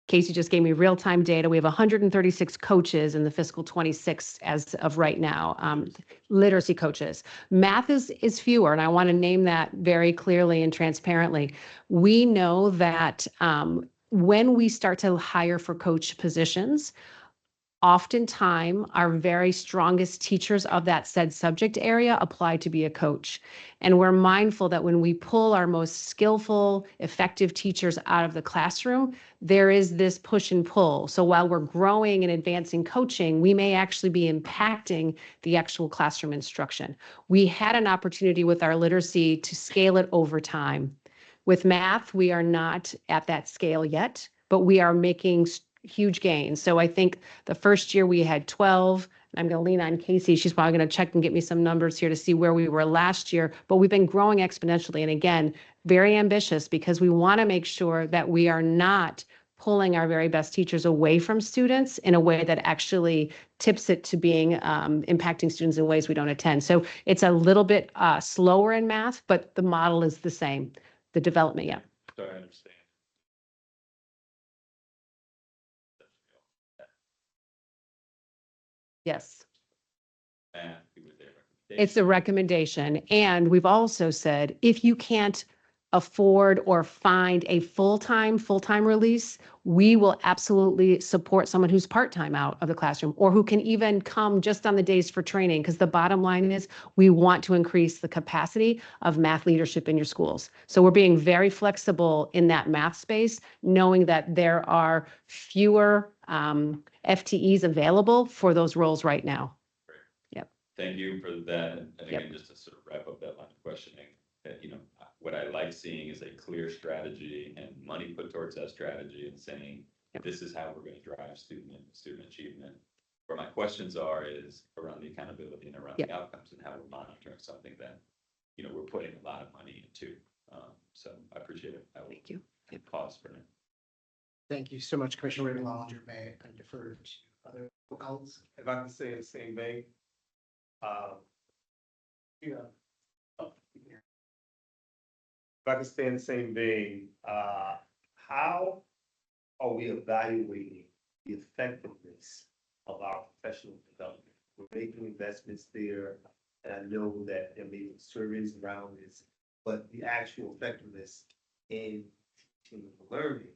Casey just gave me real-time data. We have 136 coaches in the fiscal 26 as of right now, literacy coaches. Math is fewer, and I want to name that very clearly and transparently. We know that when we start to hire for coach positions, oftentimes our very strongest teachers of that said subject area apply to be a coach. And we're mindful that when we pull our most skillful, effective teachers out of the classroom, there is this push and pull. So while we're growing and advancing coaching, we may actually be impacting the actual classroom instruction. We had an opportunity with our literacy to scale it over time. With math, we are not at that scale yet, but we are making huge gains. So I think the first year we had 12. I'm going to lean on Casey. She's probably going to check and get me some numbers here to see where we were last year, but we've been growing exponentially. And again, very ambitious because we want to make sure that we are not pulling our very best teachers away from students in a way that actually tips it to being impacting students in ways we don't intend. So it's a little bit slower in math, but the model is the same. The development, yeah. So I understand. Yes. And it's a recommendation. And we've also said, if you can't afford or find a full-time release, we will absolutely support someone who's part-time out of the classroom or who can even come just on the days for training. Because the bottom line is we want to increase the capacity of math leadership in your schools. So we're being very flexible in that math space, knowing that there are fewer FTEs available for those roles right now. Great. Yep. Thank you for that. And again, Yep. just to sort of wrap up that line of questioning, that, what I like seeing is a clear strategy and money put towards that strategy and saying, Yep. this is how we're going to drive student achievement. Where my questions are is around the accountability and around Yep. the outcomes and how we're monitoring something that, we're putting a lot of money into. So I appreciate it. Thank you. Yep. Pause for now. Thank you so much, Commissioner Raymond. May I defer to other colleagues? If I can say in the same vein, if I can stay in the same vein, how are we evaluating the effectiveness of our professional development? We're making investments there, and I know that there may be surveys around this, but the actual effectiveness in teaching and learning,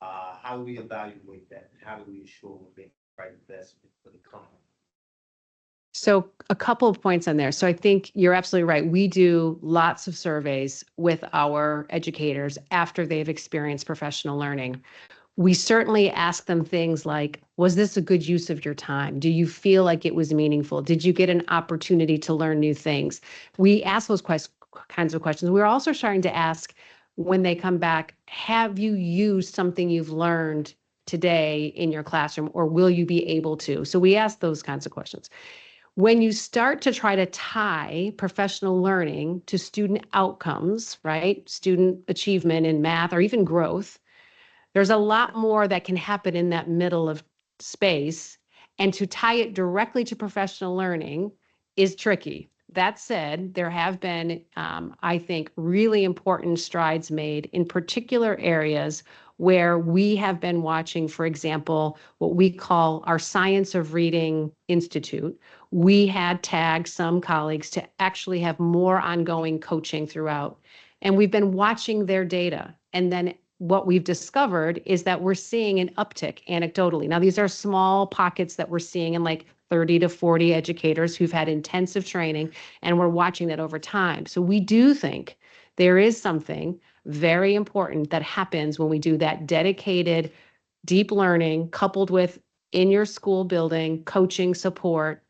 how do we evaluate that? And how do we ensure we're making the right investment for the company? So a couple of points on there. So I think you're absolutely right. We do lots of surveys with our educators after they've experienced professional learning. We certainly ask them things like, was this a good use of your time? Do you feel like it was meaningful? Did you get an opportunity to learn new things? We ask those kinds of questions. We're also starting to ask when they come back, have you used something you've learned today in your classroom, or will you be able to? So we ask those kinds of questions. When you start to try to tie professional learning to student outcomes, right? Student achievement in math or even growth, there's a lot more that can happen in that middle of space. And to tie it directly to professional learning is tricky. That said, there have been, I think, really important strides made in particular areas where we have been watching, for example, what we call our Science of Reading Institute. We had tagged some colleagues to actually have more ongoing coaching throughout. And we've been watching their data. And then what we've discovered is that we're seeing an uptick anecdotally. Now, these are small pockets that we're seeing in like 30 to 40 educators who've had intensive training, and we're watching that over time. So we do think there is something very important that happens when we do that dedicated, deep learning coupled with in your school building, coaching support,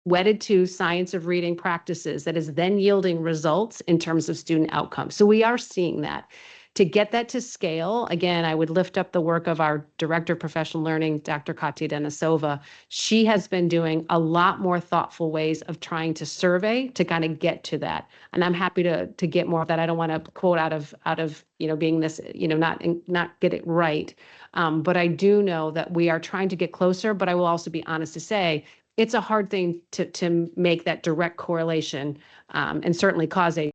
wedded to science of reading practices that is then yielding results in terms of student outcomes. So we are seeing that. To get that to scale, again, I would lift up the work of our Director of Professional Learning, Dr. Katya Denisova. She has been doing a lot more thoughtful ways of trying to survey to kind of get to that. And I'm happy to get more of that. I don't want to quote out of being this, not get it right. But I do know that we are trying to get closer, but I will also be honest to say, it's a hard thing to make that direct correlation and certainly cause a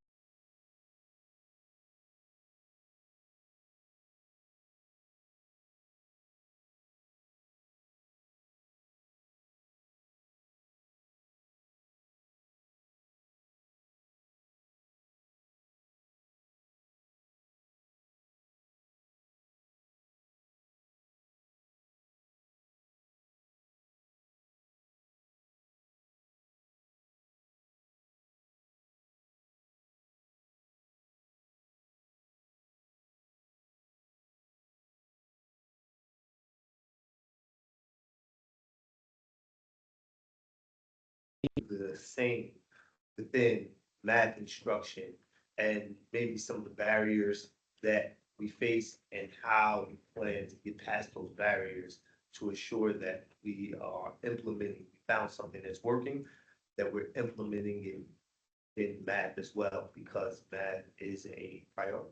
the same within math instruction and maybe some of the barriers that we face and how we plan to get past those barriers to ensure that we are implementing, we found something that's working, that we're implementing it in math as well, because math is a priority.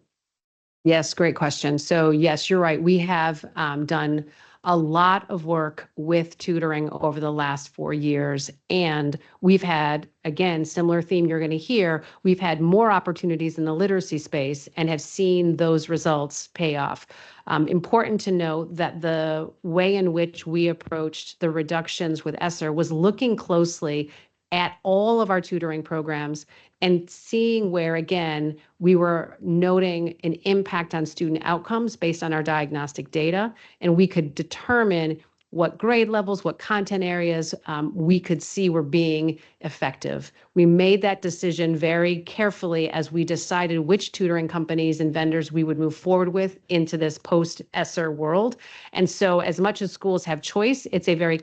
Yes, great question. So yes, you're right. We have done a lot of work with tutoring over the last 4 years. And we've had, again, similar theme you're going to hear, we've had more opportunities in the literacy space and have seen those results pay off. Important to note that the way in which we approached the reductions with ESSER was looking closely at all of our tutoring programs and seeing where, again, we were noting an impact on student outcomes based on our diagnostic data, and we could determine what grade levels, what content areas we could see were being effective. We made that decision very carefully as we decided which tutoring companies and vendors we would move forward with into this post-ESSER world. And so as much as schools have choice, it's a very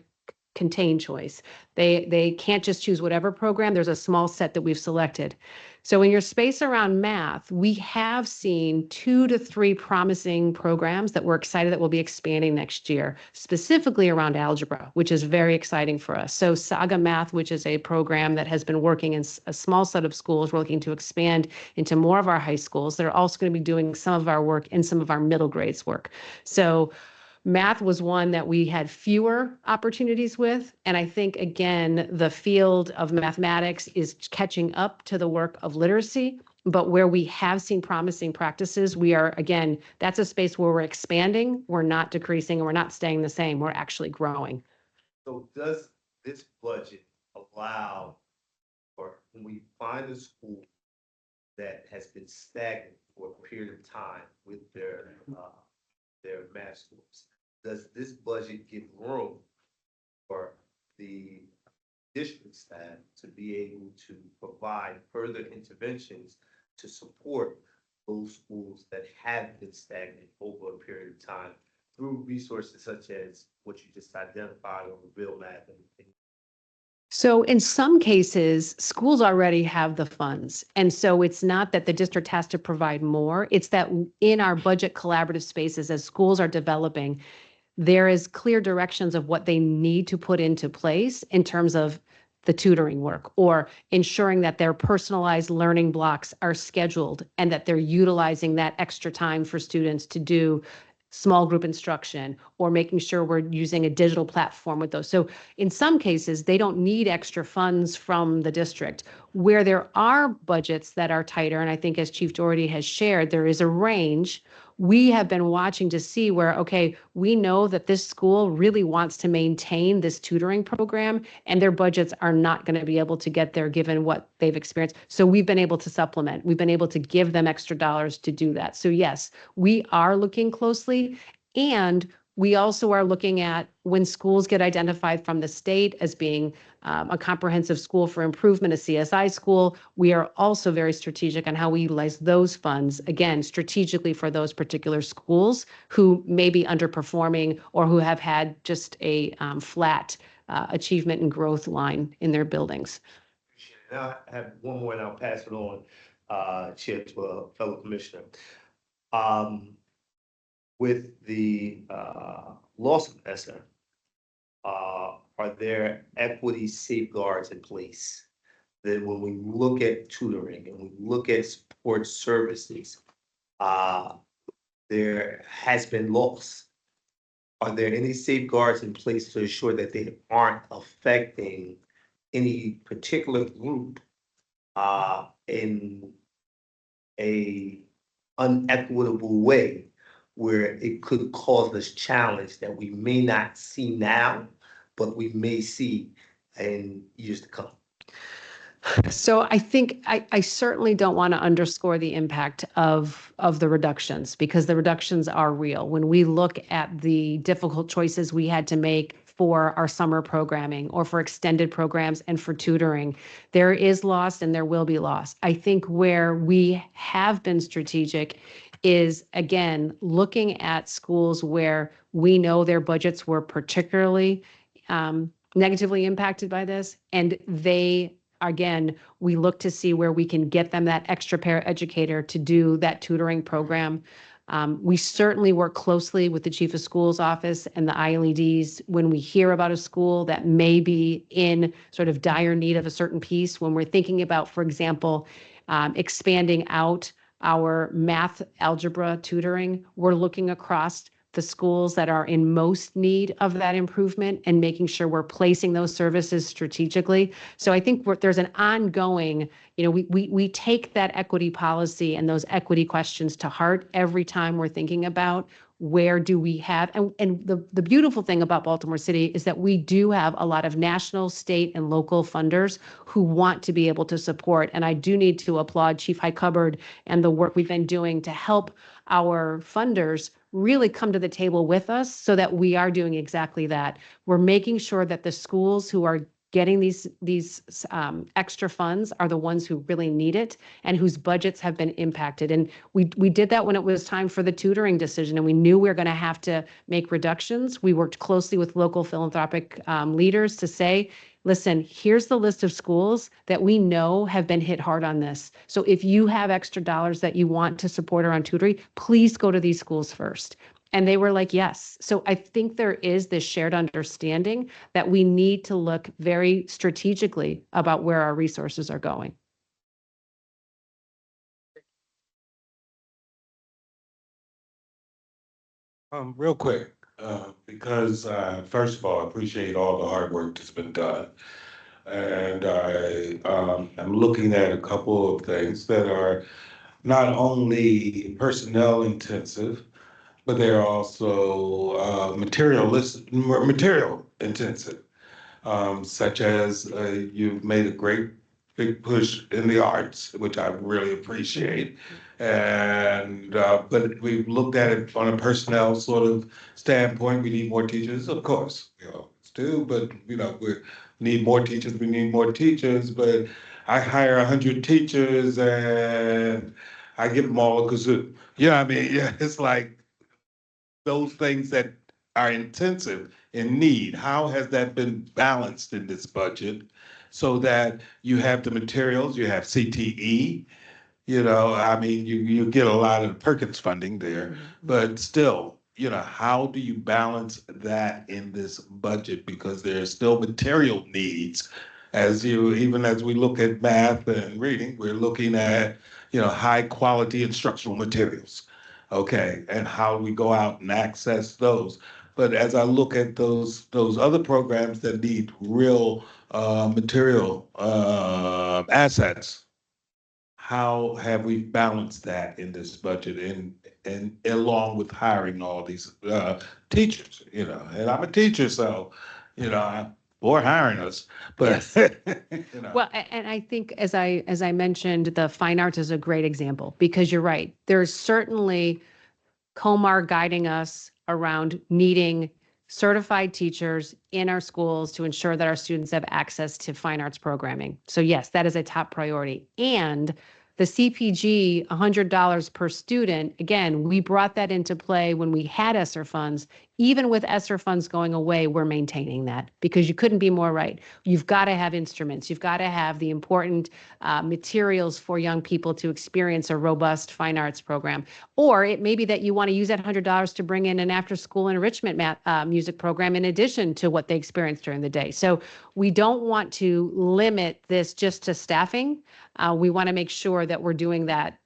contained choice. They can't just choose whatever program. There's a small set that we've selected. So in your space around math, we have seen 2 to 3 promising programs that we're excited that will be expanding next year, specifically around algebra, which is very exciting for us. So Saga Math, which is a program that has been working in a small set of schools, we're looking to expand into more of our high schools. They're also going to be doing some of our work in some of our middle grades work. So math was one that we had fewer opportunities with. And I think, again, the field of mathematics is catching up to the work of literacy. But where we have seen promising practices, we are, again, that's a space where we're expanding. We're not decreasing and we're not staying the same. We're actually growing. So does this budget allow, or when we find a school that has been stagnant for a period of time with their math scores, does this budget give room for the district staff to be able to provide further interventions to support those schools that have been stagnant over a period of time through resources such as what you just identified over Real Math and So in some cases, schools already have the funds. And so it's not that the district has to provide more. It's that in our budget collaborative spaces, as schools are developing, there is clear directions of what they need to put into place in terms of the tutoring work or ensuring that their personalized learning blocks are scheduled and that they're utilizing that extra time for students to do small group instruction or making sure we're using a digital platform with those. So in some cases, they don't need extra funds from the district. Where there are budgets that are tighter, and I think as Chief Doherty has shared, there is a range. We have been watching to see where, okay, we know that this school really wants to maintain this tutoring program and their budgets are not going to be able to get there given what they've experienced. So we've been able to supplement. We've been able to give them extra dollars to do that. So yes, we are looking closely, and we also are looking at when schools get identified from the state as being a comprehensive school for improvement, a CSI school, we are also very strategic on how we utilize those funds, again, strategically for those particular schools who may be underperforming or who have had just a flat achievement and growth line in their buildings. now I have one more and I'll pass it on, Chair, to a fellow commissioner. With the loss of ESSER, are there equity safeguards in place that when we look at tutoring and we look at support services, there has been loss? Are there any safeguards in place to ensure that they aren't affecting any particular group in a unequitable way where it could cause us challenge that we may not see now, but we may see in years to come? So I think I certainly don't want to underscore the impact of the reductions because the reductions are real. When we look at the difficult choices we had to make for our summer programming or for extended programs and for tutoring, there is loss and there will be loss. I think where we have been strategic is, again, looking at schools where we know their budgets were particularly negatively impacted by this. And they, again, we look to see where we can get them that extra paraeducator to do that tutoring program. We certainly work closely with the chief of schools office and the ILEDs when we hear about a school that may be in sort of dire need of a certain piece. When we're thinking about, for example, expanding out our math algebra tutoring, we're looking across the schools that are in most need of that improvement and making sure we're placing those services strategically. So I think there's an ongoing, we take that equity policy and those equity questions to heart every time we're thinking about where do we have, and the beautiful thing about Baltimore City is that we do have a lot of national, state, and local funders who want to be able to support. And I do need to applaud Chief High Cupboard and the work we've been doing to help our funders really come to the table with us so that we are doing exactly that. We're making sure that the schools who are getting these extra funds are the ones who really need it and whose budgets have been impacted. And we did that when it was time for the tutoring decision, and we knew we were going to have to make reductions. We worked closely with local philanthropic leaders to say, listen, here's the list of schools that we know have been hit hard on this. So if you have extra dollars that you want to support around tutoring, please go to these schools first. And they were like, yes. So I think there is this shared understanding that we need to look very strategically about where our resources are going. Real quick, because first of all, I appreciate all the hard work that's been done. And I'm looking at a couple of things that are not only personnel intensive, but they're also material intensive, such as you've made a great big push in the arts, which I really appreciate. And but we've looked at it on a personnel sort of standpoint. We need more teachers, of course, do, but we need more teachers. We need more teachers, but I hire 100 teachers and I give them all a kazoo. I mean, yeah, it's like those things that are intensive in need. How has that been balanced in this budget so that you have the materials, you have CTE, I mean, you get a lot of Perkins funding there, but still, how do you balance that in this budget? Because there's still material needs. Even as we look at math and reading, we're looking at, high quality instructional materials. Okay, and how we go out and access those. But as I look at those other programs that need real material assets, how have we balanced that in this budget and along with hiring all these teachers, and I'm a teacher, so, or hiring us, but, Well, and I think as I mentioned, the fine arts is a great example because you're right. There's certainly COMAR guiding us around needing certified teachers in our schools to ensure that our students have access to fine arts programming. So yes, that is a top priority. And the CPG, $100 per student, again, we brought that into play when we had ESSER funds. Even with ESSER funds going away, we're maintaining that because you couldn't be more right. You've got to have instruments. You've got to have the important materials for young people to experience a robust fine arts program. Or it may be that you want to use that $100 to bring in an after-school enrichment music program in addition to what they experience during the day. So we don't want to limit this just to staffing. We want to make sure that we're doing that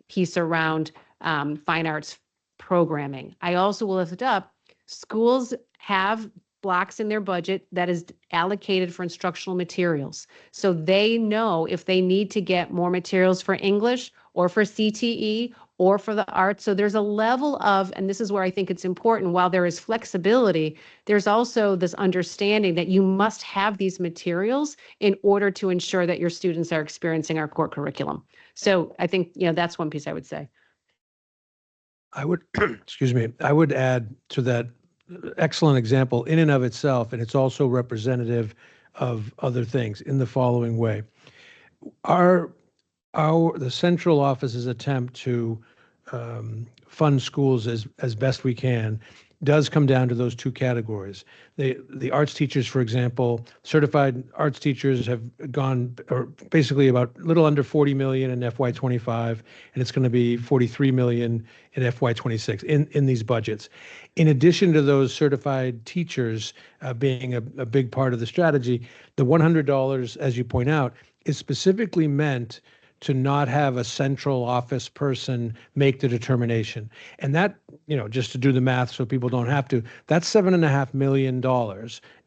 piece around fine arts programming. I also will lift up, schools have blocks in their budget that is allocated for instructional materials. So they know if they need to get more materials for English or for CTE or for the arts. So there's a level of, and this is where I think it's important, while there is flexibility, there's also this understanding that you must have these materials in order to ensure that your students are experiencing our core curriculum. So I think, that's one piece I would say. I would, excuse me, I would add to that excellent example in and of itself, and it's also representative of other things in the following way. The central office's attempt to fund schools as best we can does come down to those two categories. The arts teachers, for example, certified arts teachers have gone, or basically about a little under 40 million in FY25, and it's going to be 43 million in FY26 in these budgets. In addition to those certified teachers being a big part of the strategy, the $100, as you point out, is specifically meant to not have a central office person make the determination. And that, just to do the math so people don't have to, that's $7.5 million.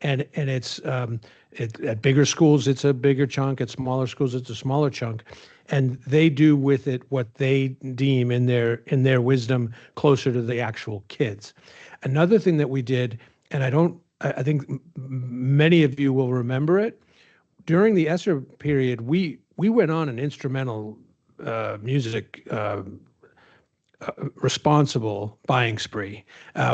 And it's at bigger schools, it's a bigger chunk. At smaller schools, it's a smaller chunk. And they do with it what they deem in their wisdom closer to the actual kids. Another thing that we did, and I think many of you will remember it, during the ESSER period, we went on an instrumental music responsible buying spree.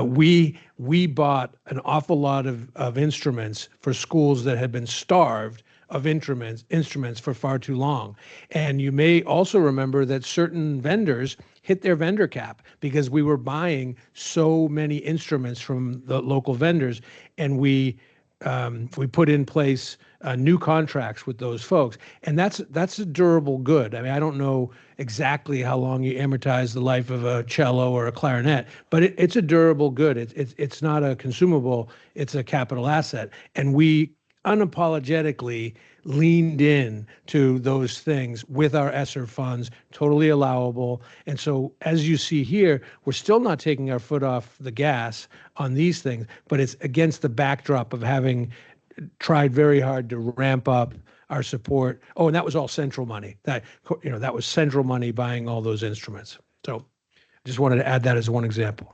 We bought an awful lot of instruments for schools that had been starved of instruments for far too long. And you may also remember that certain vendors hit their vendor cap because we were buying so many instruments from the local vendors, and we put in place new contracts with those folks, and that's a durable good. I mean, I don't know exactly how long you amortize the life of a cello or a clarinet, but it's a durable good. It's not a consumable; it's a capital asset, and we unapologetically leaned in to those things with our ESSER funds, totally allowable. And so, as you see here, we're still not taking our foot off the gas on these things, but it's against the backdrop of having tried very hard to ramp up our support. Oh, and that was all central money. That was central money buying all those instruments. So I just wanted to add that as one example.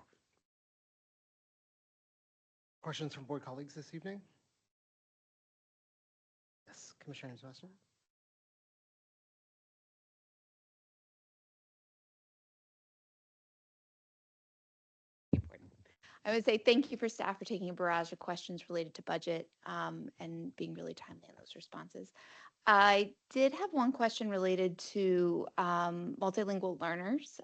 Questions from board colleagues this evening? Yes, Commissioner Wester. I would say thank you for staff for taking a barrage of questions related to budget and being really timely in those responses. I did have one question related to multilingual learners.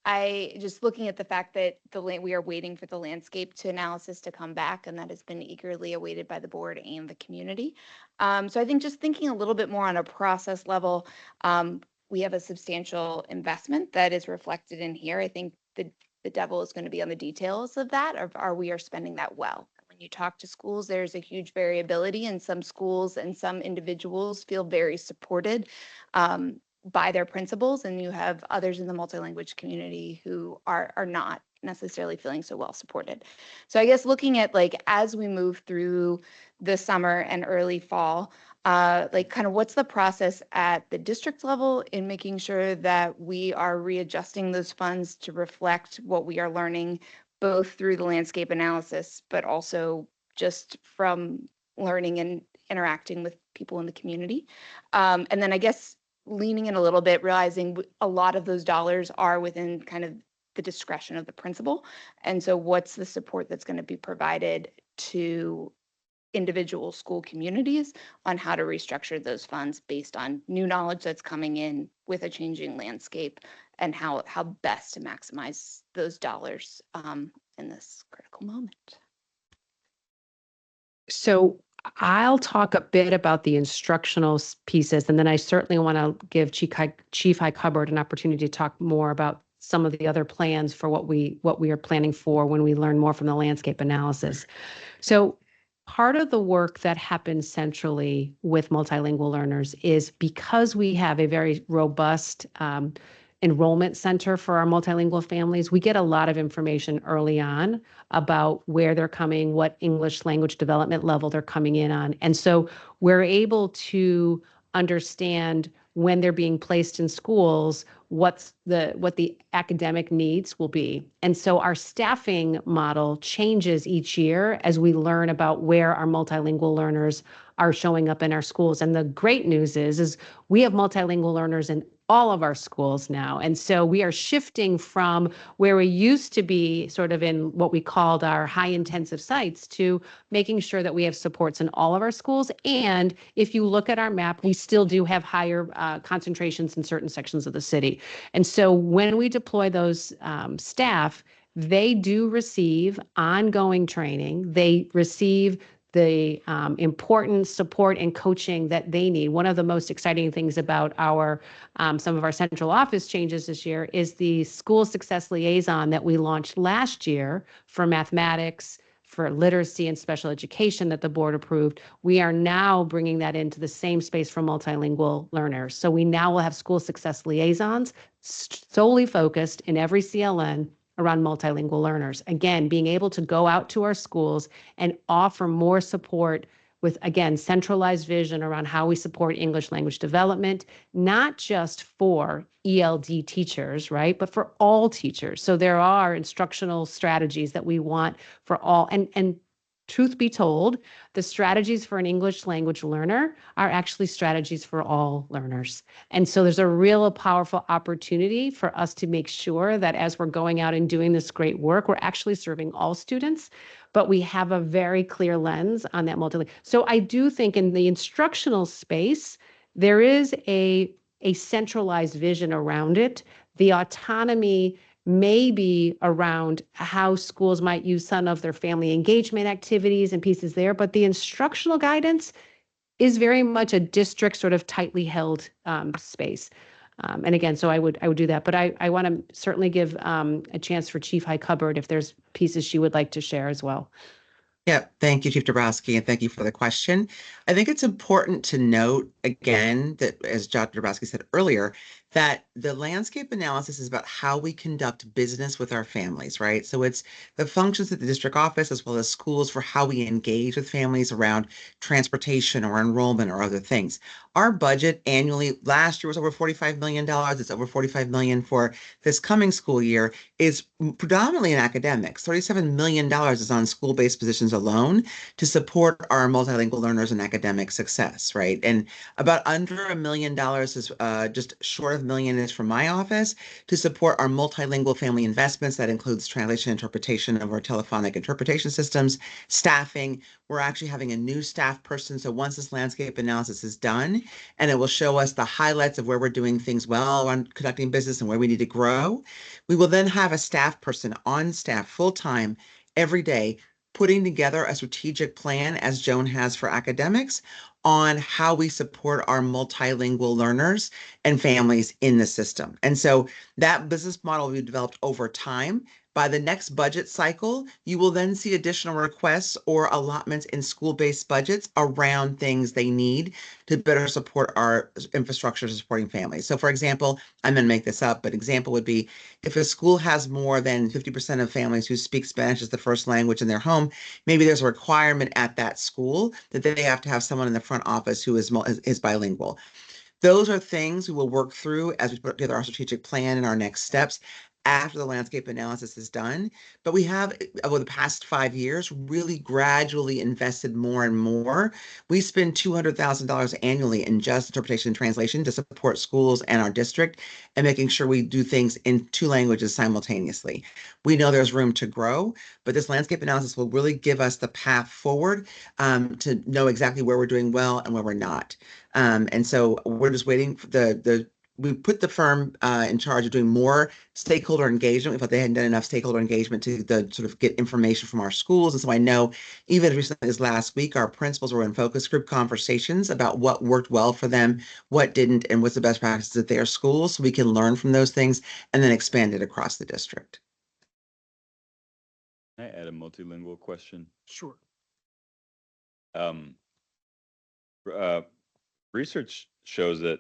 I just looking at the fact that we are waiting for the landscape to analysis to come back, and that has been eagerly awaited by the board and the community. So I think just thinking a little bit more on a process level, we have a substantial investment that is reflected in here. I think the devil is going to be on the details of that, or are we spending that well? When you talk to schools, there's a huge variability, and some schools and some individuals feel very supported by their principals, and you have others in the multilanguage community who are not necessarily feeling so well supported. So I guess looking at as we move through the summer and early fall, kind of what's the process at the district level in making sure that we are readjusting those funds to reflect what we are learning, both through the landscape analysis, but also just from learning and interacting with people in the community. And then I guess leaning in a little bit, realizing a lot of those dollars are within kind of the discretion of the principal. And so what's the support that's going to be provided to individual school communities on how to restructure those funds based on new knowledge that's coming in with a changing landscape, and how best to maximize those dollars in this critical moment. So I'll talk a bit about the instructional pieces, and then I certainly want to give Chief High Hubbard an opportunity to talk more about some of the other plans for what we are planning for when we learn more from the landscape analysis. So part of the work that happens centrally with multilingual learners is because we have a very robust enrollment center for our multilingual families, we get a lot of information early on about where they're coming, what English language development level they're coming in on. And so we're able to understand when they're being placed in schools, what the academic needs will be. And so our staffing model changes each year as we learn about where our multilingual learners are showing up in our schools. And the great news is we have multilingual learners in all of our schools now. And so we are shifting from where we used to be sort of in what we called our high intensive sites to making sure that we have supports in all of our schools. And if you look at our map, we still do have higher concentrations in certain sections of the city. And so when we deploy those staff, they do receive ongoing training. They receive the important support and coaching that they need. One of the most exciting things about our some of our central office changes this year is the school success liaison that we launched last year for mathematics, for literacy and special education that the board approved. We are now bringing that into the same space for multilingual learners. So we now will have school success liaisons solely focused in every CLN around multilingual learners. Again, being able to go out to our schools and offer more support with, again, centralized vision around how we support English language development, not just for ELD teachers, right, but for all teachers. So there are instructional strategies that we want for all. And truth be told, the strategies for an English language learner are actually strategies for all learners. And so there's a real powerful opportunity for us to make sure that as we're going out and doing this great work, we're actually serving all students, but we have a very clear lens on that multilingual. So I do think in the instructional space, there is a centralized vision around it. The autonomy may be around how schools might use some of their family engagement activities and pieces there, but the instructional guidance is very much a district sort of tightly held space. And again, so I would do that, but I want to certainly give a chance for Chief High Cupboard if there's pieces she would like to share as well. Yeah, thank you, Chief Dabrowski, and thank you for the question. I think it's important to note again that, as Dr. Dabrowski said earlier, that the landscape analysis is about how we conduct business with our families, right? So it's the functions of the district office as well as schools for how we engage with families around transportation or enrollment or other things. Our budget annually last year was over $45 million. It's over $45 million for this coming school year, is predominantly in academics. $37 million is on school-based positions alone to support our multilingual learners and academic success, right? And about under $1 million is just short of $1 million is from my office to support our multilingual family investments. That includes translation interpretation of our telephonic interpretation systems, staffing. We're actually having a new staff person. So once this landscape analysis is done, and it will show us the highlights of where we're doing things well on conducting business and where we need to grow, we will then have a staff person on staff full-time every day putting together a strategic plan, as Joan has for academics, on how we support our multilingual learners and families in the system. And so that business model will be developed over time. By the next budget cycle, you will then see additional requests or allotments in school-based budgets around things they need to better support our infrastructure supporting families. So for example, I'm going to make this up, but example would be if a school has more than 50% of families who speak Spanish as the first language in their home, maybe there's a requirement at that school that they have to have someone in the front office who is bilingual. Those are things we will work through as we put together our strategic plan and our next steps after the landscape analysis is done. But we have, over the past 5 years, really gradually invested more and more. We spend $200,000 annually in just interpretation and translation to support schools and our district and making sure we do things in 2 languages simultaneously. We know there's room to grow, but this landscape analysis will really give us the path forward to know exactly where we're doing well and where we're not. And so we're just waiting for we put the firm in charge of doing more stakeholder engagement. We thought they hadn't done enough stakeholder engagement to sort of get information from our schools. And so I know even as recently as last week, our principals were in focus group conversations about what worked well for them, what didn't, and what's the best practices at their schools, so we can learn from those things and then expand it across the district. Can I add a multilingual question? Sure. Research shows that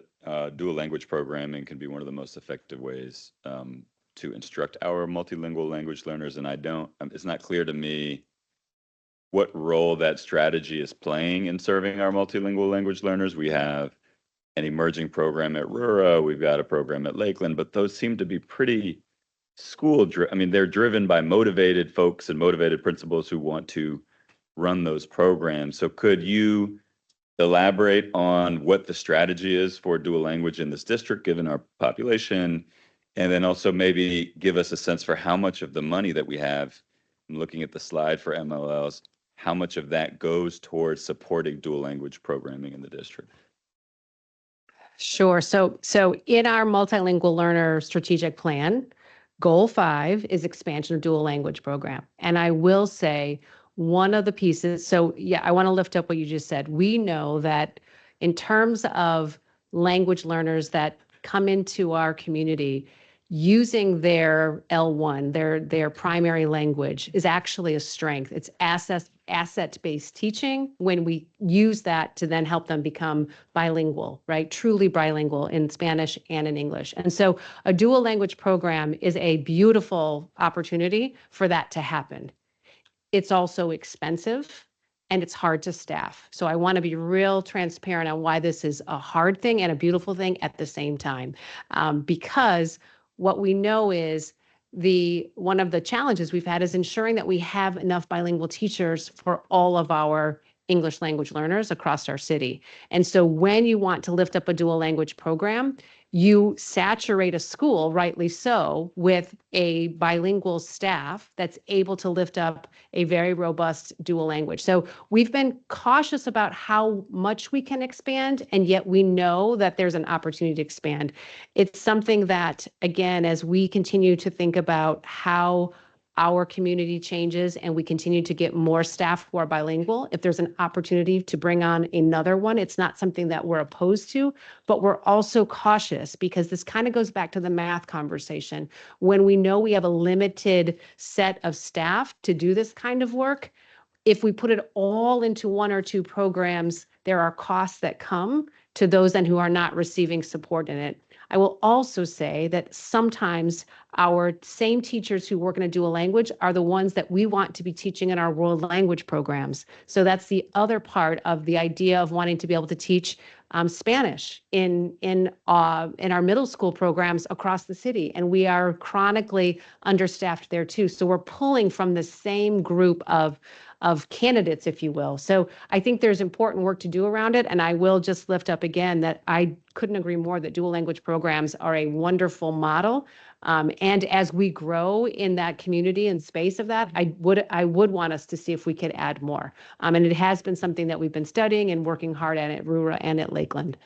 dual language programming can be one of the most effective ways to instruct our multilingual language learners. And it's not clear to me what role that strategy is playing in serving our multilingual language learners. We have an emerging program at Rura, we've got a program at Lakeland, but those seem to be pretty they're driven by motivated folks and motivated principals who want to run those programs. So could you elaborate on what the strategy is for dual language in this district, given our population, and then also maybe give us a sense for how much of the money that we have, I'm looking at the slide for MLLs, how much of that goes towards supporting dual language programming in the district? Sure. So in our multilingual learner strategic plan, Goal 5 is expansion of dual language program. And I will say one of the pieces, so yeah, I want to lift up what you just said. We know that in terms of language learners that come into our community, using their L1, their primary language, is actually a strength. It's asset-based teaching when we use that to then help them become bilingual, right? Truly bilingual in Spanish and in English. And so a dual language program is a beautiful opportunity for that to happen. It's also expensive and it's hard to staff. So I want to be real transparent on why this is a hard thing and a beautiful thing at the same time. Because what we know is one of the challenges we've had is ensuring that we have enough bilingual teachers for all of our English language learners across our city. And so when you want to lift up a dual language program, you saturate a school, rightly so, with a bilingual staff that's able to lift up a very robust dual language. So we've been cautious about how much we can expand, and yet we know that there's an opportunity to expand. It's something that, again, as we continue to think about how our community changes and we continue to get more staff who are bilingual, if there's an opportunity to bring on another one, it's not something that we're opposed to, but we're also cautious because this kind of goes back to the math conversation. When we know we have a limited set of staff to do this kind of work, if we put it all into one or two programs, there are costs that come to those then who are not receiving support in it. I will also say that sometimes our same teachers who work in a dual language are the ones that we want to be teaching in our world language programs. So that's the other part of the idea of wanting to be able to teach Spanish in our middle school programs across the city. And we are chronically understaffed there too. So we're pulling from the same group of candidates, if you will. So I think there's important work to do around it. And I will just lift up again that I couldn't agree more that dual language programs are a wonderful model. And as we grow in that community and space of that, I would want us to see if we could add more. And it has been something that we've been studying and working hard at Rura and at Lakeland.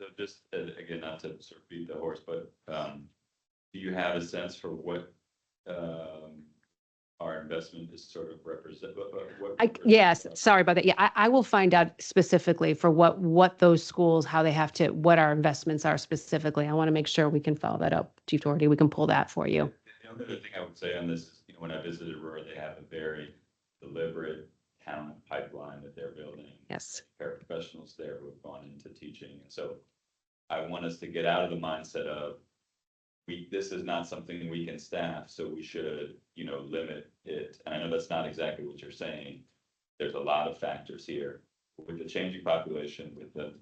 So just, again, not to sort of beat the horse, but do you have a sense for what our investment is sort of represent? Yes, sorry about that. Yeah, I will find out specifically for what those schools, how they have to, what our investments are specifically. I want to make sure we can follow that up, Chief Doherty. We can pull that for you. The other thing I would say on this is, when I visited Aurora, they have a very deliberate talent pipeline that they're building. Yes. Paraprofessionals there who have gone into teaching. And so I want us to get out of the mindset of, this is not something we can staff, so we should, limit it. And I know that's not exactly what you're saying. There's a lot of factors here with the changing population, with the,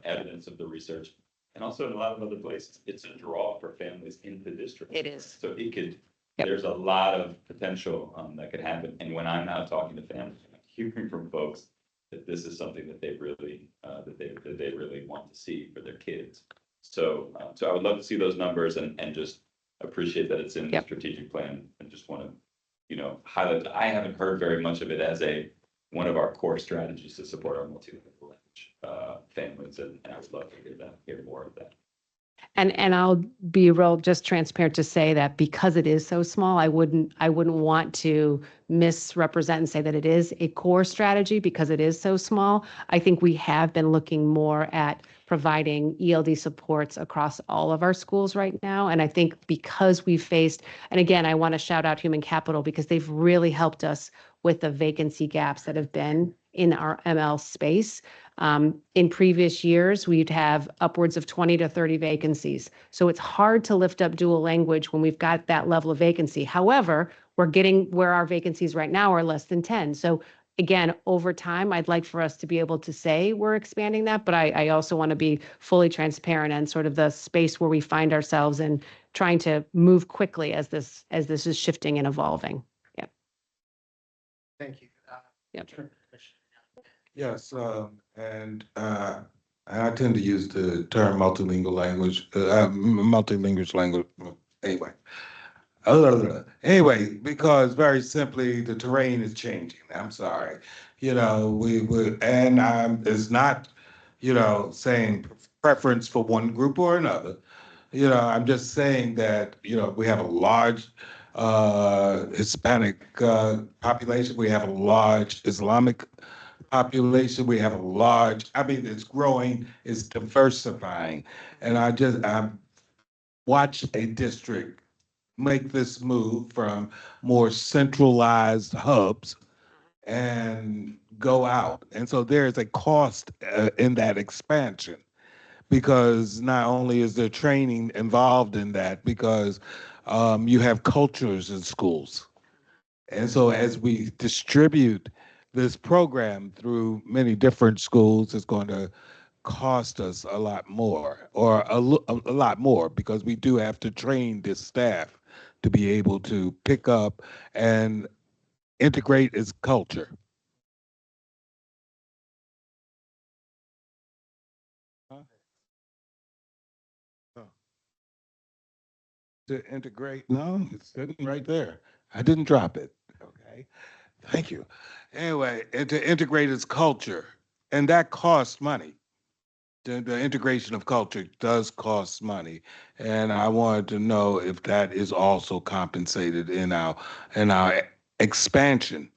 evidence of the research, and also in a lot of other places, it's a draw for families in the district. It is. So it could, Yep. There's a lot of potential that could happen. And when I'm out talking to families, I'm hearing from folks that this is something that they really, that they really want to see for their kids. So I would love to see those numbers and just appreciate that it's in the Yep. strategic plan, and just want to, highlight that I haven't heard very much of it as one of our core strategies to support our multilingual language families, and I would love to hear more of that. And I'll be real just transparent to say that because it is so small, I wouldn't want to misrepresent and say that it is a core strategy because it is so small. I think we have been looking more at providing ELD supports across all of our schools right now. And I think because we faced, and again, I want to shout out Human Capital because they've really helped us with the vacancy gaps that have been in our ML space. In previous years, we'd have upwards of 20 to 30 vacancies. So it's hard to lift up dual language when we've got that level of vacancy. However, we're getting where our vacancies right now are less than 10. So again, over time, I'd like for us to be able to say we're expanding that, but I also want to be fully transparent on sort of the space where we find ourselves and trying to move quickly as this is shifting and evolving. Yeah. Thank you. Yep. Yes, and I tend to use the term multilingual language, anyway. Anyway, because very simply, the terrain is changing. I'm sorry. It's not, saying preference for one group or another. I'm just saying that, we have a large Hispanic population. We have a large Islamic population. We have a large, it's growing, it's diversifying. And I watched a district make this move from more centralized hubs and go out. And so there is a cost in that expansion, because not only is there training involved in that, because you have cultures in schools. And so as we distribute this program through many different schools, it's going to cost us a lot more, or a lot more, because we do have to train this staff to be able to pick up and integrate its culture. To integrate, no, it's sitting right there. I didn't drop it. Okay. Thank you. Anyway, and to integrate its culture, and that costs money. The integration of culture does cost money, and I wanted to know if that is also compensated in our expansion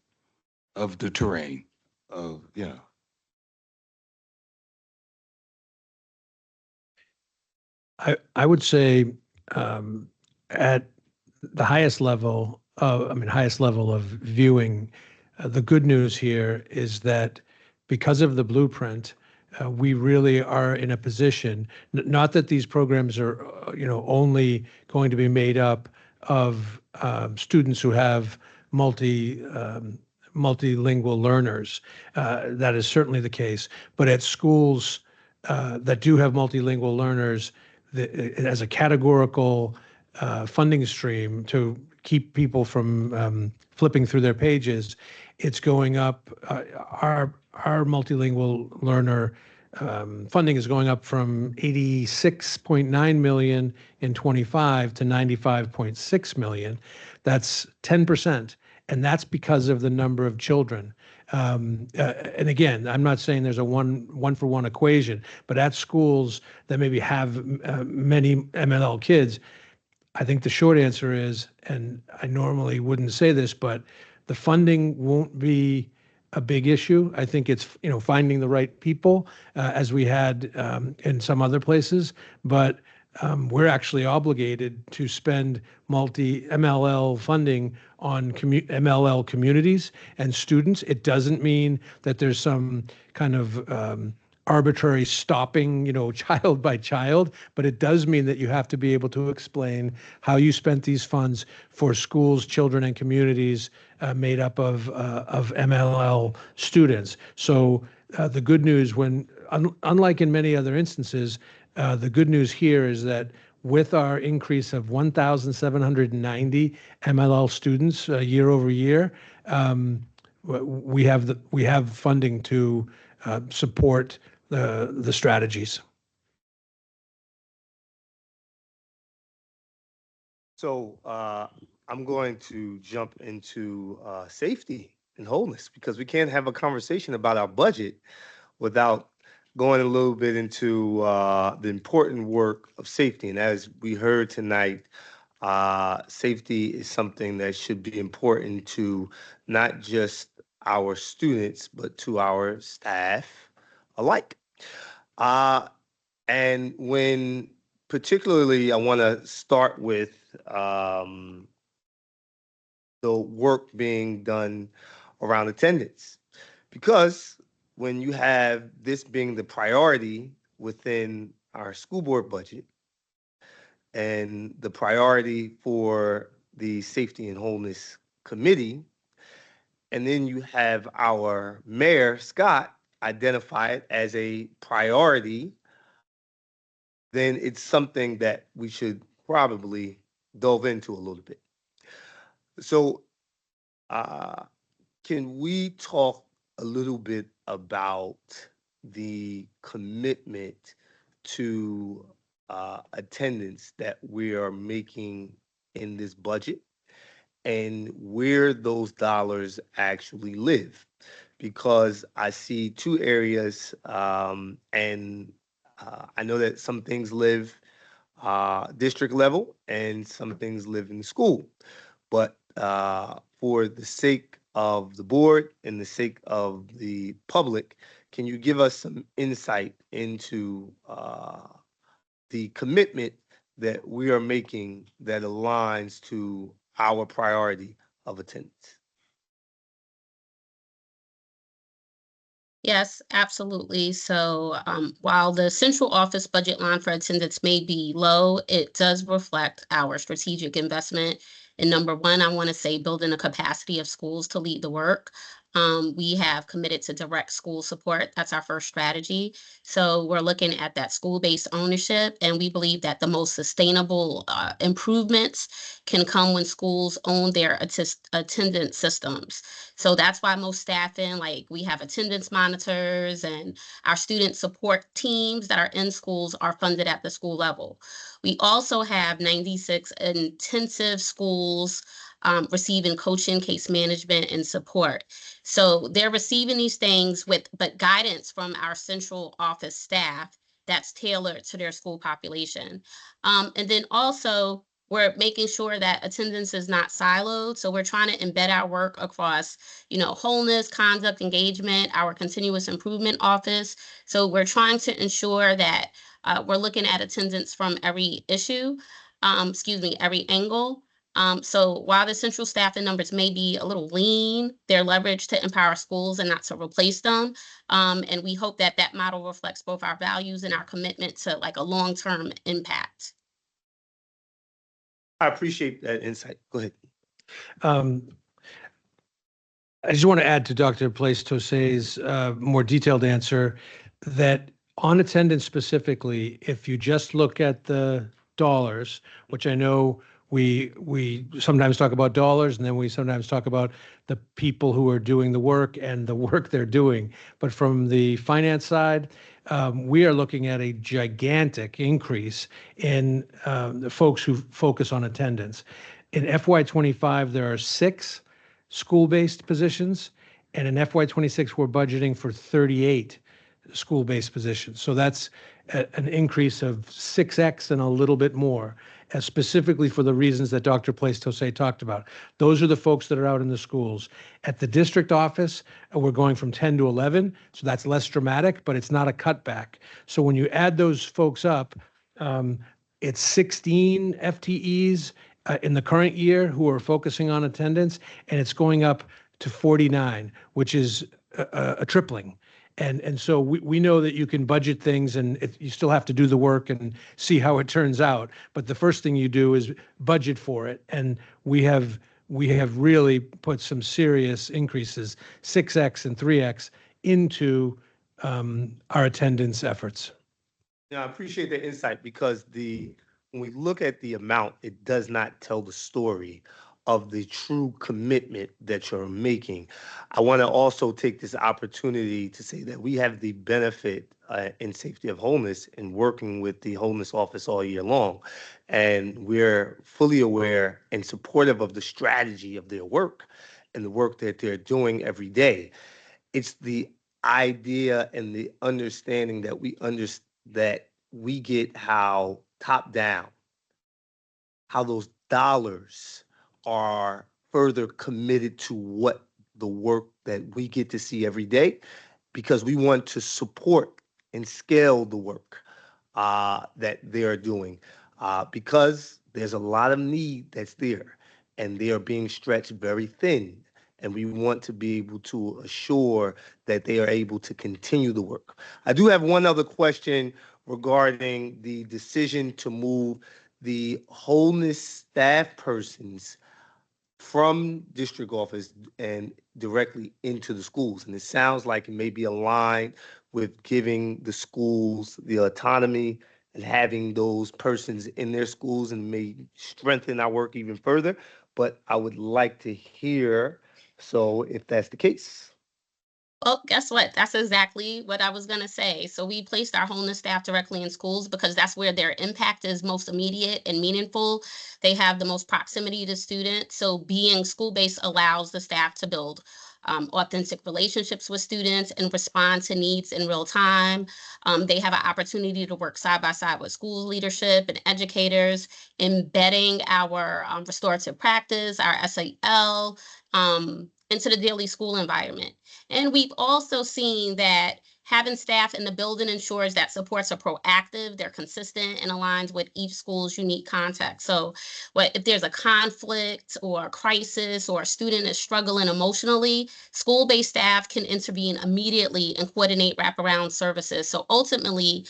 of the terrain of. I would say at the highest level of viewing, the good news here is that because of the blueprint, we really are in a position, not that these programs are, only going to be made up of students who have multilingual learners. That is certainly the case. But at schools that do have multilingual learners, as a categorical funding stream to keep people from flipping through their pages, it's going up. Our multilingual learner funding is going up from 86.9 million in 25 to 95.6 million. That's 10%. And that's because of the number of children. And again, I'm not saying there's a one-for-one equation, but at schools that maybe have many MLL kids, I think the short answer is, and I normally wouldn't say this, but the funding won't be a big issue. I think it's, finding the right people, as we had in some other places. But we're actually obligated to spend multi-MLL funding on MLL communities and students. It doesn't mean that there's some kind of arbitrary stopping, child by child, but it does mean that you have to be able to explain how you spent these funds for schools, children, and communities made up of MLL students. So the good news, unlike in many other instances, the good news here is that with our increase of 1,790 MLL students year over year, we have funding to support the strategies. So I'm going to jump into safety and wholeness, because we can't have a conversation about our budget without going a little bit into the important work of safety. And as we heard tonight, safety is something that should be important to not just our students, but to our staff alike. And when particularly, I want to start with the work being done around attendance, because when you have this being the priority within our school board budget and the priority for the Safety and Wholeness Committee, and then you have our mayor, Scott, identify it as a priority, then it's something that we should probably delve into a little bit. So can we talk a little bit about the commitment to attendance that we are making in this budget, and where those dollars actually live? Because I see two areas, and I know that some things live district level, and some things live in the school. But for the sake of the board and the sake of the public, can you give us some insight into the commitment that we are making that aligns to our priority of attendance? Yes, absolutely. So while the central office budget line for attendance may be low, it does reflect our strategic investment. And number one, I want to say building the capacity of schools to lead the work. We have committed to direct school support. That's our first strategy. So we're looking at that school-based ownership, and we believe that the most sustainable improvements can come when schools own their attendance systems. So that's why most staffing, like we have attendance monitors and our student support teams that are in schools are funded at the school level. We also have 96 intensive schools receiving coaching, case management, and support. So they're receiving these things but guidance from our central office staff that's tailored to their school population. And then also we're making sure that attendance is not siloed. So we're trying to embed our work across, wholeness, conduct, engagement, our continuous improvement office. So we're trying to ensure that we're looking at attendance from every issue, every angle. So while the central staffing numbers may be a little lean, they're leveraged to empower schools and not to replace them. And we hope that that model reflects both our values and our commitment to like a long-term impact. I appreciate that insight. Go ahead. I just want to add to Dr. Place-Tosay's more detailed answer that on attendance specifically, if you just look at the dollars, which I know we sometimes talk about dollars and then we sometimes talk about the people who are doing the work and the work they're doing. But from the finance side, we are looking at a gigantic increase in the folks who focus on attendance. In FY25, there are 6 school-based positions, and in FY26, we're budgeting for 38 school-based positions. So that's an increase of 6x and a little bit more, specifically for the reasons that Dr. Place-Tosay talked about. Those are the folks that are out in the schools. At the district office, we're going from 10 to 11, so that's less dramatic, but it's not a cutback. So when you add those folks up, it's 16 FTEs in the current year who are focusing on attendance, and it's going up to 49, which is a tripling. And so we know that you can budget things and you still have to do the work and see how it turns out. But the first thing you do is budget for it. And we have really put some serious increases, 6x and 3x, into our attendance efforts. Yeah, I appreciate the insight because when we look at the amount, it does not tell the story of the true commitment that you're making. I want to also take this opportunity to say that we have the benefit in Safety of Wholeness in working with the Wholeness Office all year long. And we're fully aware and supportive of the strategy of their work and the work that they're doing every day. It's the idea and the understanding that we get how top down, how those dollars are further committed to what the work that we get to see every day, because we want to support and scale the work that they are doing, because there's a lot of need that's there and they are being stretched very thin. And we want to be able to assure that they are able to continue the work. I do have one other question regarding the decision to move the wholeness staff persons from district office and directly into the schools. And it sounds like it may be aligned with giving the schools the autonomy and having those persons in their schools and may strengthen our work even further. But I would like to hear, so if that's the case. Well, guess what? That's exactly what I was going to say. So we placed our wholeness staff directly in schools because that's where their impact is most immediate and meaningful. They have the most proximity to students. So being school-based allows the staff to build authentic relationships with students and respond to needs in real time. They have an opportunity to work side by side with school leadership and educators, embedding our restorative practice, our SAL, into the daily school environment. And we've also seen that having staff in the building ensures that supports are proactive, they're consistent, and aligns with each school's unique context. So if there's a conflict or a crisis or a student is struggling emotionally, school-based staff can intervene immediately and coordinate wraparound services. So ultimately,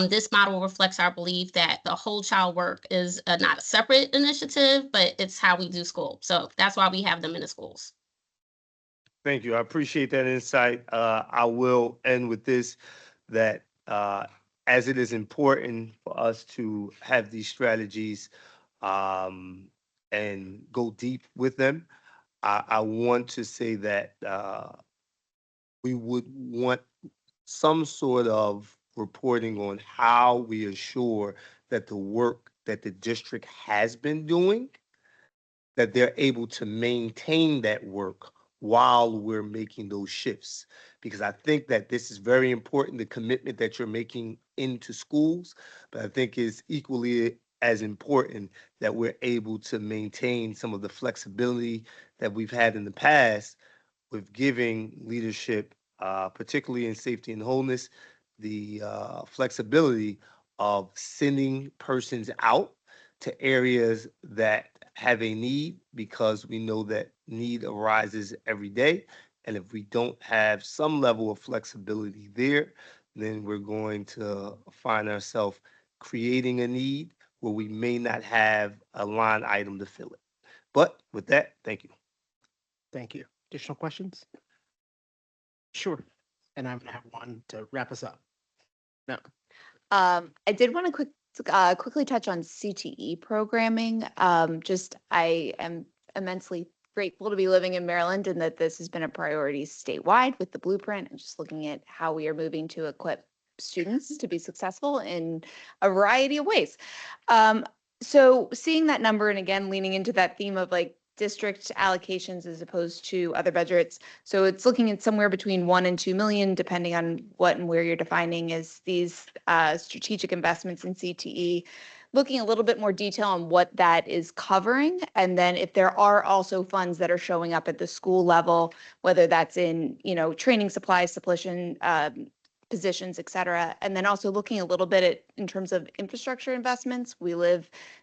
this model reflects our belief that the whole child work is not a separate initiative, but it's how we do school. So that's why we have them in the schools. Thank you. I appreciate that insight. I will end with this, that as it is important for us to have these strategies and go deep with them, I want to say that we would want some sort of reporting on how we assure that the work that the district has been doing, that they're able to maintain that work while we're making those shifts. Because I think that this is very important, the commitment that you're making into schools, but I think it's equally as important that we're able to maintain some of the flexibility that we've had in the past with giving leadership, particularly in safety and wholeness, the flexibility of sending persons out to areas that have a need, because we know that need arises every day. And if we don't have some level of flexibility there, then we're going to find ourselves creating a need where we may not have a line item to fill it. But with that, thank you. Thank you. Additional questions? Sure. And I'm gonna have one to wrap us up. No. I did want to quickly touch on CTE programming. I am immensely grateful to be living in Maryland and that this has been a priority statewide with the blueprint and just looking at how we are moving to equip students to be successful in a variety of ways. So seeing that number and again, leaning into that theme of like district allocations as opposed to other budgets. So it's looking at somewhere between 1 and 2 million, depending on what and where you're defining as these strategic investments in CTE, looking a little bit more detail on what that is covering. And then if there are also funds that are showing up at the school level, whether that's in, training supplies, suppletion, positions, et cetera. And then also looking a little bit at in terms of infrastructure investments.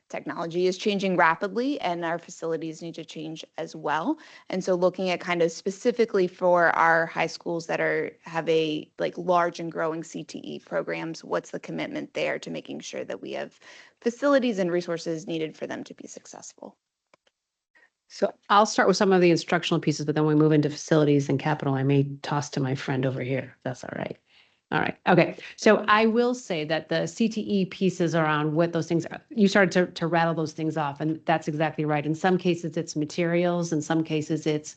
Technology is changing rapidly and our facilities need to change as well. And so looking at kind of specifically for our high schools that have a like large and growing CTE programs, what's the commitment there to making sure that we have facilities and resources needed for them to be successful? So I'll start with some of the instructional pieces, but then we move into facilities and capital. I may toss to my friend over here. If that's all right. All right. Okay. So I will say that the CTE pieces around what those things are, you started to rattle those things off, and that's exactly right. In some cases, it's materials. In some cases, it's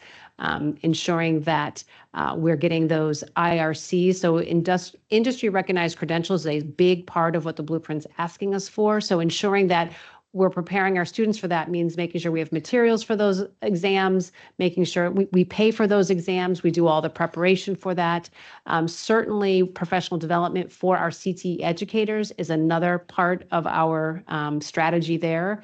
ensuring that we're getting those IRCs. So industry recognized credentials is a big part of what the blueprint's asking us for. So ensuring that we're preparing our students for that means making sure we have materials for those exams, making sure we pay for those exams, we do all the preparation for that. Certainly professional development for our CTE educators is another part of our strategy there.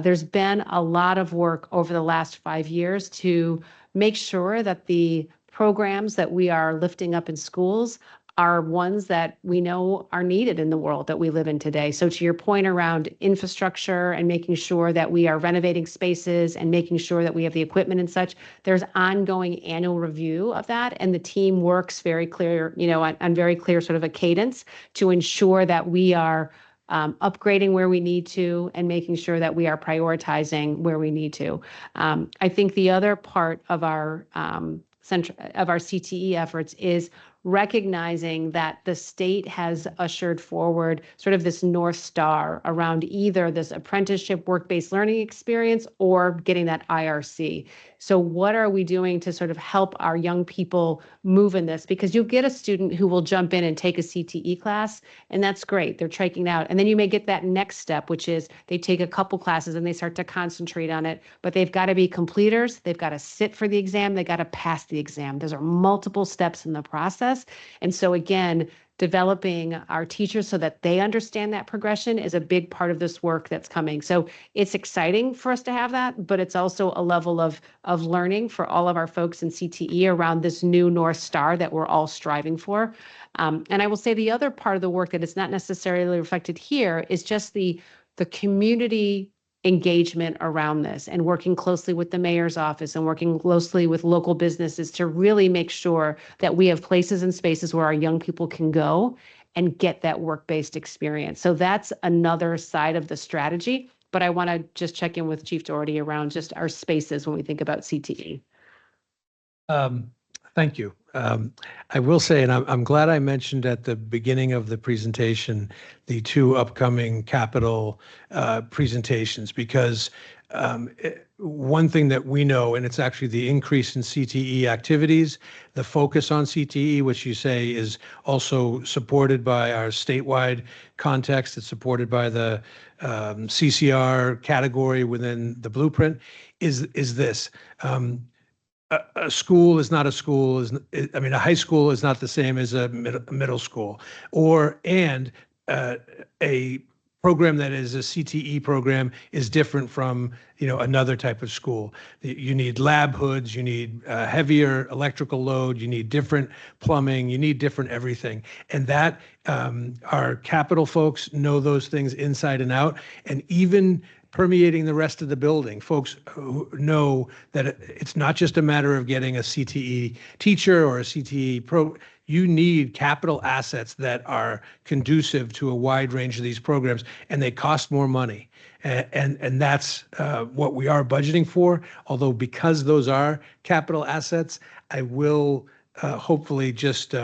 There's been a lot of work over the last 5 years to make sure that the programs that we are lifting up in schools are ones that we know are needed in the world that we live in today. So to your point around infrastructure and making sure that we are renovating spaces and making sure that we have the equipment and such, there's ongoing annual review of that. And the team works very clear, on very clear sort of a cadence to ensure that we are upgrading where we need to and making sure that we are prioritizing where we need to. I think the other part of our CTE efforts is recognizing that the state has ushered forward sort of this North Star around either this apprenticeship work-based learning experience or getting that IRC. So what are we doing to sort of help our young people move in this? Because you'll get a student who will jump in and take a CTE class, and that's great. They're checking out. And then you may get that next step, which is they take a couple classes and they start to concentrate on it, but they've got to be completers. They've got to sit for the exam. They got to pass the exam. Those are multiple steps in the process. And so again, developing our teachers so that they understand that progression is a big part of this work that's coming. So it's exciting for us to have that, but it's also a level of learning for all of our folks in CTE around this new North Star that we're all striving for. And I will say the other part of the work that is not necessarily reflected here is just the community engagement around this and working closely with the mayor's office and working closely with local businesses to really make sure that we have places and spaces where our young people can go and get that work-based experience. So that's another side of the strategy. But I want to just check in with Chief Doherty around just our spaces when we think about CTE. Thank you. I will say, and I'm glad I mentioned at the beginning of the presentation, the two upcoming capital presentations, because one thing that we know, and it's actually the increase in CTE activities, the focus on CTE, which you say is also supported by our statewide context, it's supported by the CCR category within the blueprint, is this. A school is not a school. I mean, a high school is not the same as a middle school, and a program that is a CTE program is different from another type of school. You need lab hoods, you need heavier electrical load, you need different plumbing, you need different everything, and that our capital folks know those things inside and out, and even permeating the rest of the building. Folks who know that it's not just a matter of getting a CTE teacher or a CTE pro. You need capital assets that are conducive to a wide range of these programs, and they cost more money. And that's what we are budgeting for. Although because those are capital assets, I will hopefully just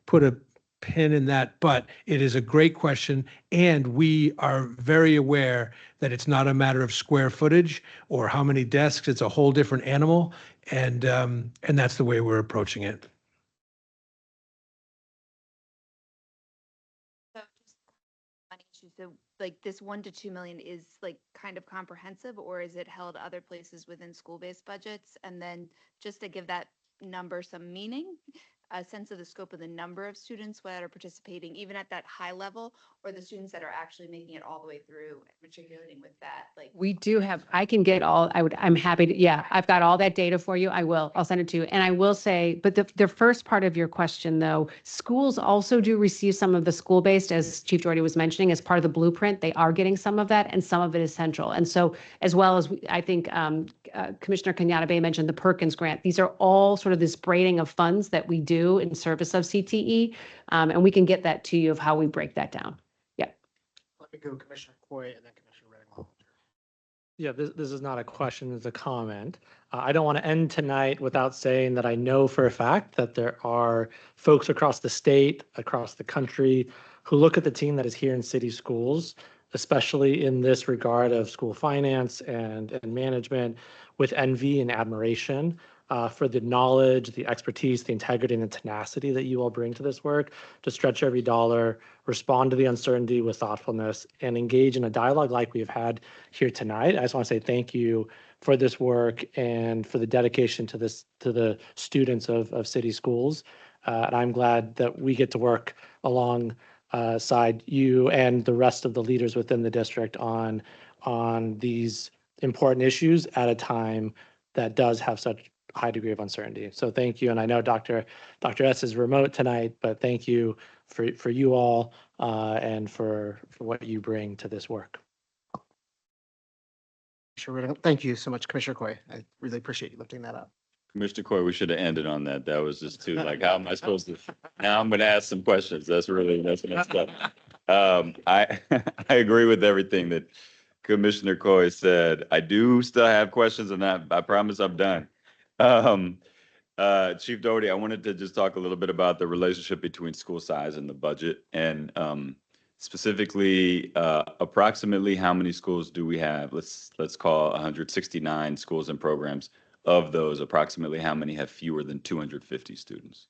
put a pin in that, but it is a great question, and we are very aware that it's not a matter of square footage or how many desks. It's a whole different animal, and that's the way we're approaching it. So just money issue. So like this 1 to 2 million is like kind of comprehensive, or is it held other places within school-based budgets? And then just to give that number some meaning, a sense of the scope of the number of students that are participating, even at that high level, or the students that are actually making it all the way through and matriculating with that. Like We do have, I can get all, I'm happy to, yeah, I've got all that data for you. I'll send it to you. And I will say, but the first part of your question though, schools also do receive some of the school-based, as Chief Doherty was mentioning, as part of the blueprint. They are getting some of that, and some of it is central. And so, as well as I think Commissioner Kenyatta mentioned the Perkins grant, these are all sort of this braiding of funds that we do in service of CTE. And we can get that to you of how we break that down. Let me go Commissioner Coy and then Commissioner Redding. Yeah, this is not a question, it's a comment. I don't want to end tonight without saying that I know for a fact that there are folks across the state, across the country, who look at the team that is here in city schools, especially in this regard of school finance and management, with envy and admiration for the knowledge, the expertise, the integrity, and the tenacity that you all bring to this work to stretch every dollar, respond to the uncertainty with thoughtfulness, and engage in a dialogue like we've had here tonight. I just want to say thank you for this work and for the dedication to the students of city schools. And I'm glad that we get to work alongside you and the rest of the leaders within the district on these important issues at a time that does have such high degree of uncertainty. So thank you. And I know Dr. S is remote tonight, but thank you for you all and for what you bring to this work. Thank you so much, Commissioner Coy. I really appreciate you lifting that up. Commissioner Coy, we should have ended on that. That was just too, like, how am I supposed to? Now I'm going to ask some questions. That's messed up. I agree with everything that Commissioner Coy said. I do still have questions, and I promise I'm done. Chief Doherty, I wanted to just talk a little bit about the relationship between school size and the budget, and specifically, approximately how many schools do we have? Let's call 169 schools and programs. Of those, approximately how many have fewer than 250 students?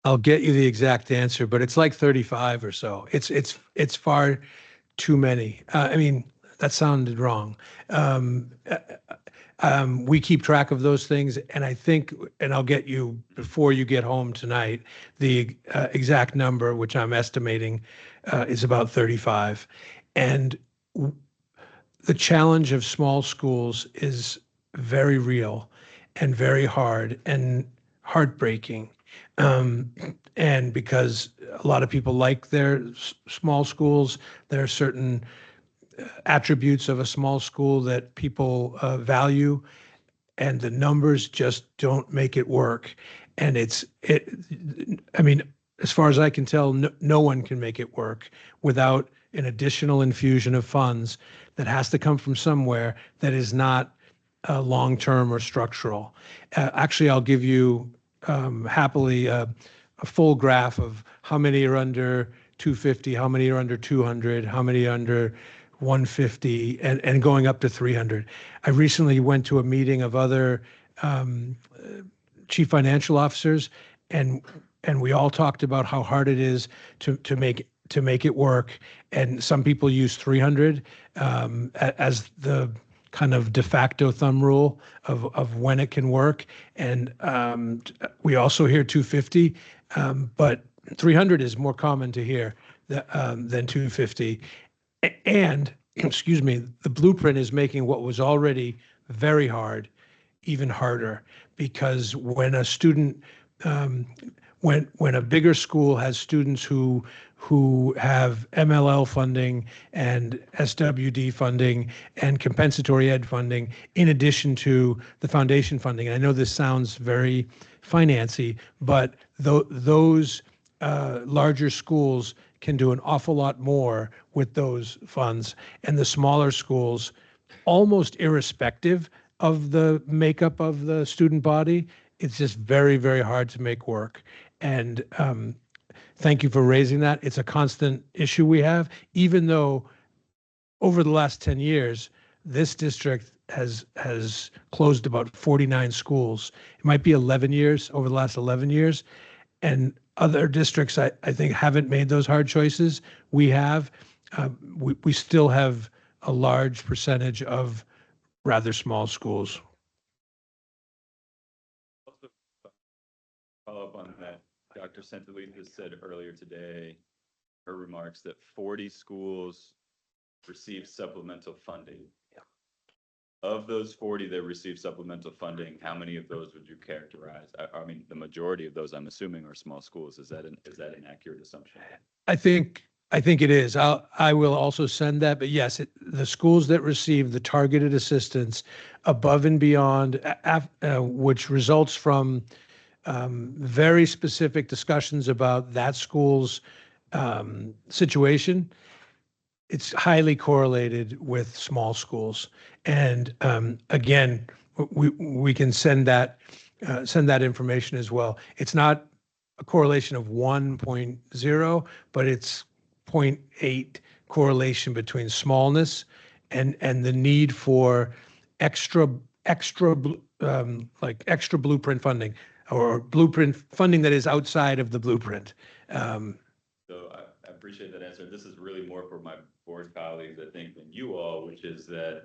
I'll get you the exact answer, but it's like 35 or so. It's far too many. I mean, that sounded wrong. We keep track of those things, and I think, and I'll get you before you get home tonight, the exact number, which I'm estimating is about 35. And the challenge of small schools is very real and very hard and heartbreaking. And because a lot of people like their small schools, there are certain attributes of a small school that people value, and the numbers just don't make it work. And I mean, as far as I can tell, no one can make it work without an additional infusion of funds that has to come from somewhere that is not long-term or structural. Actually, I'll give you happily a full graph of how many are under 250, how many are under 200, how many are under 150, and going up to 300. I recently went to a meeting of other chief financial officers, and we all talked about how hard it is to make it work. And some people use 300 as the kind of de facto thumb rule of when it can work. And we also hear 250, but 300 is more common to hear than 250. And, excuse me, the blueprint is making what was already very hard even harder, because when a student, when a bigger school has students who have MLL funding and SWD funding and compensatory ed funding, in addition to the foundation funding. And I know this sounds very financy, but those larger schools can do an awful lot more with those funds. And the smaller schools, almost irrespective of the makeup of the student body, it's just very, very hard to make work. And thank you for raising that. It's a constant issue we have, even though over the last 10 years, this district has closed about 49 schools. It might be 11 years, over the last 11 years. And other districts, I think, haven't made those hard choices. We have. We still have a large percentage of rather small schools. Also, follow up on that, Dr. Santolita said earlier today, her remarks that 40 schools received supplemental funding. Of those 40 that received supplemental funding, how many of those would you characterize? I mean, the majority of those, I'm assuming, are small schools. Is that an accurate assumption? I think it is. I will also send that, but yes, the schools that receive the targeted assistance above and beyond, which results from very specific discussions about that school's situation, it's highly correlated with small schools. And again, we can send that information as well. It's not a correlation of 1.0, but it's 0.8 correlation between smallness and the need for extra blueprint funding, or blueprint funding that is outside of the blueprint. So I appreciate that answer. This is really more for my board colleagues, I think, than you all, which is that,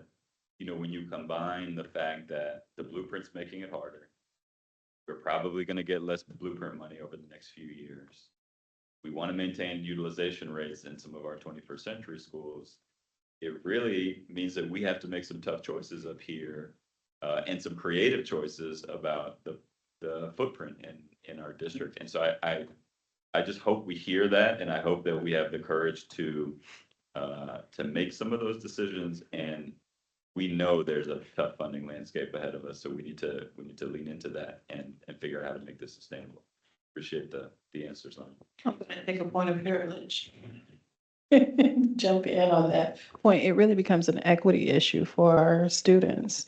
when you combine the fact that the blueprint's making it harder, we're probably going to get less blueprint money over the next few years. We want to maintain utilization rates in some of our 21st century schools. It really means that we have to make some tough choices up here and some creative choices about the footprint in our district. And so I just hope we hear that, and I hope that we have the courage to make some of those decisions. And we know there's a tough funding landscape ahead of us, so we need to lean into that and figure out how to make this sustainable. Appreciate the answers on. I'm going to take a point of privilege. jump in on that point. It really becomes an equity issue for our students.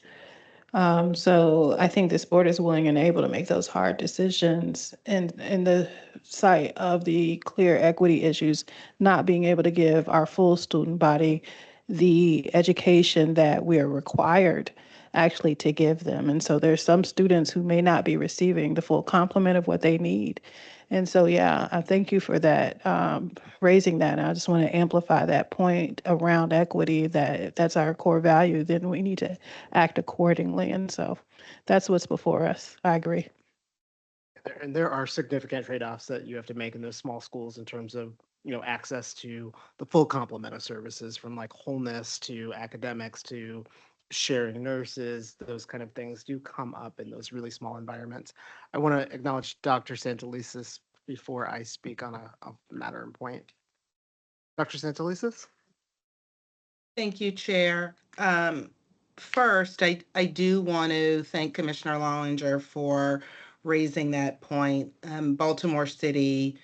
So I think this board is willing and able to make those hard decisions in the sight of the clear equity issues, not being able to give our full student body the education that we are required actually to give them. And so there's some students who may not be receiving the full complement of what they need. And so, yeah, I thank you for that, raising that. And I just want to amplify that point around equity, that if that's our core value, then we need to act accordingly. And so that's what's before us. I agree. And there are significant trade-offs that you have to make in those small schools in terms of, access to the full complement of services, from like wholeness to academics to sharing nurses. Those kind of things do come up in those really small environments. I want to acknowledge Dr. Santelises before I speak on a matter and point. Dr. Santelises? Thank you, Chair. First, I do want to thank Commissioner Lollinger for raising that point. Baltimore City,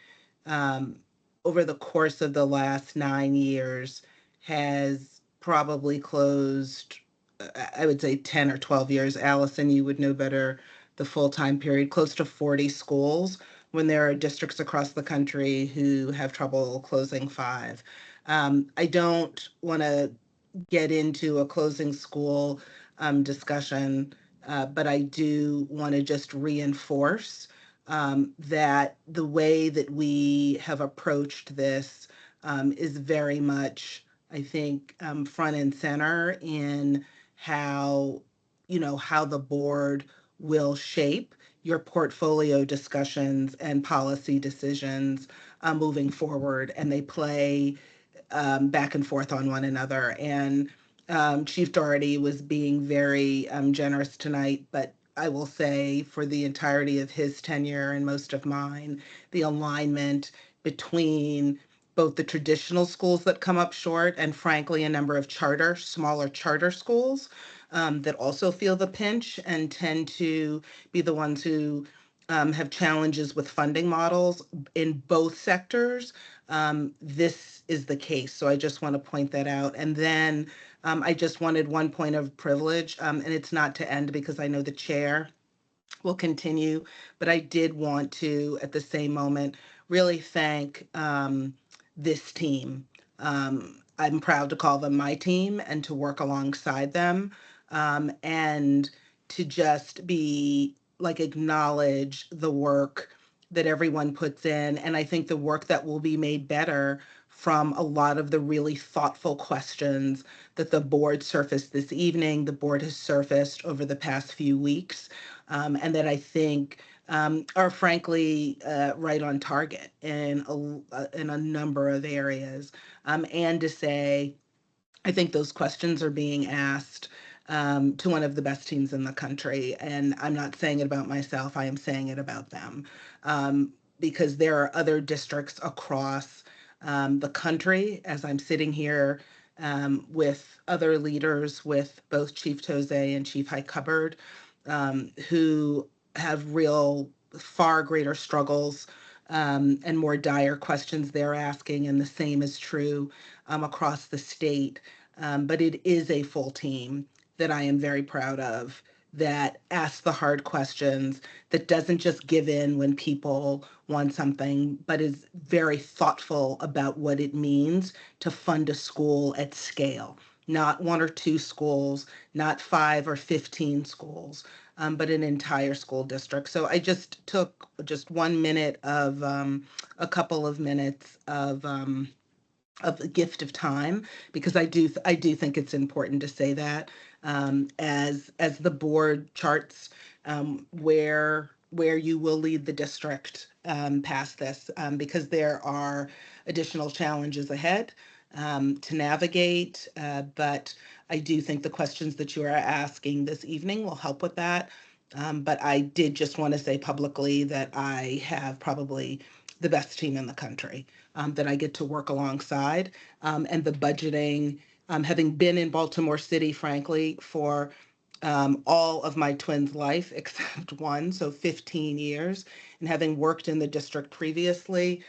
over the course of the last 9 years, has probably closed, I would say 10 or 12 years. Allison, you would know better the full-time period, close to 40 schools, when there are districts across the country who have trouble closing 5. I don't want to get into a closing school discussion, but I do want to just reinforce that the way that we have approached this is very much, I think, front and center in how, how the board will shape your portfolio discussions and policy decisions moving forward, and they play back and forth on one another. And Chief Doherty was being very generous tonight, but I will say for the entirety of his tenure and most of mine, the alignment between both the traditional schools that come up short and frankly, a number of smaller charter schools that also feel the pinch and tend to be the ones who have challenges with funding models in both sectors. This is the case. So I just want to point that out. And then I just wanted one point of privilege, and it's not to end because I know the chair will continue, but I did want to, at the same moment, really thank this team. I'm proud to call them my team and to work alongside them, and to just be like acknowledge the work that everyone puts in. And I think the work that will be made better from a lot of the really thoughtful questions that the board surfaced this evening, the board has surfaced over the past few weeks, and that I think are frankly right on target in a number of areas. And to say, I think those questions are being asked to one of the best teams in the country. And I'm not saying it about myself, I am saying it about them. Because there are other districts across the country, as I'm sitting here with other leaders, with both Chief Toze and Chief High Cupboard, who have real far greater struggles and more dire questions they're asking, and the same is true across the state. But it is a full team that I am very proud of, that asks the hard questions, that doesn't just give in when people want something, but is very thoughtful about what it means to fund a school at scale. Not 1 or 2 schools, not 5 or 15 schools, but an entire school district. So I just took just 1 minute of a couple of minutes of the gift of time, because I do think it's important to say that as the board charts where you will lead the district past this, because there are additional challenges ahead to navigate. But I do think the questions that you are asking this evening will help with that. But I did just want to say publicly that I have probably the best team in the country that I get to work alongside. And the budgeting, having been in Baltimore City, frankly, for all of my twins' life except one, so 15 years, and having worked in the district previously,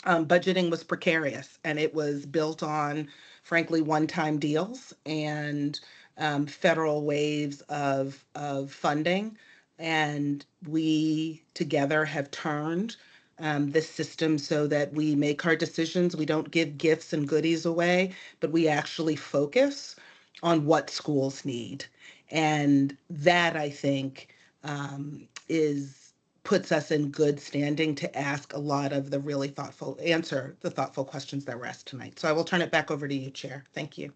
budgeting was precarious and it was built on, frankly, one-time deals and federal waves of funding. And we together have turned this system so that we make hard decisions. We don't give gifts and goodies away, but we actually focus on what schools need. And that, I think, is puts us in good standing to ask a lot of the really answer the thoughtful questions that were asked tonight. So I will turn it back over to you, Chair. Thank you.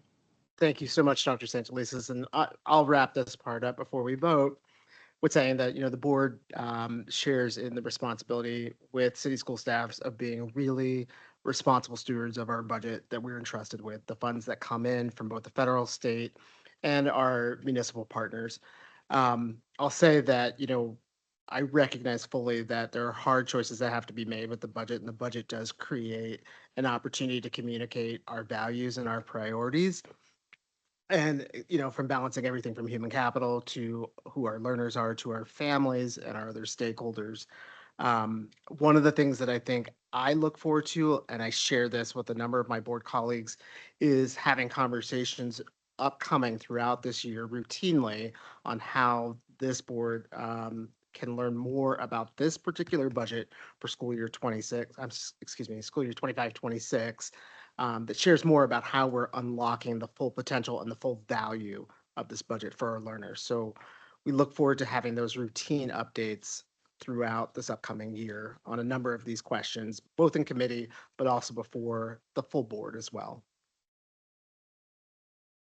Thank you so much, Dr. Santelises. And I'll wrap this part up before we vote with saying that, the board shares in the responsibility with city school staffs of being really responsible stewards of our budget that we're entrusted with, the funds that come in from both the federal, state, and our municipal partners. I'll say that, I recognize fully that there are hard choices that have to be made with the budget, and the budget does create an opportunity to communicate our values and our priorities. And, from balancing everything from human capital to who our learners are, to our families and our other stakeholders. One of the things that I think I look forward to, and I share this with a number of my board colleagues, is having conversations upcoming throughout this year routinely on how this board can learn more about this particular budget for school year 26, school year 25-26, that shares more about how we're unlocking the full potential and the full value of this budget for our learners. So we look forward to having those routine updates throughout this upcoming year on a number of these questions, both in committee, but also before the full board as well.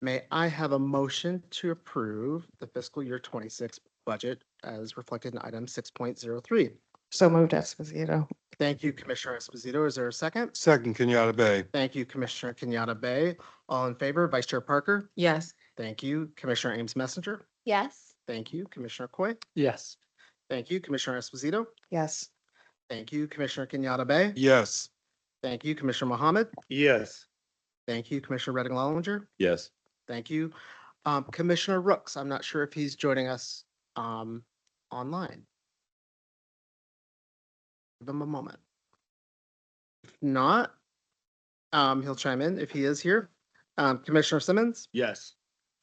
May I have a motion to approve the fiscal year 26 budget as reflected in item 6.03? So moved, Esposito. Thank you, Commissioner Esposito. Is there a second? Second, Kenyatta Bay. Thank you, Commissioner Kenyatta Bay. All in favor, Vice Chair Parker? Yes. Thank you, Commissioner Ames Messenger. Yes. Thank you, Commissioner Coy. Yes. Thank you, Commissioner Esposito. Yes. Thank you, Commissioner Kenyatta Bay. Yes. Thank you, Commissioner Mohammed. Yes. Thank you, Commissioner Redding Lollinger. Yes. Thank you. Commissioner Rooks, I'm not sure if he's joining us online. Give him a moment. If not, he'll chime in if he is here. Commissioner Simmons. Yes.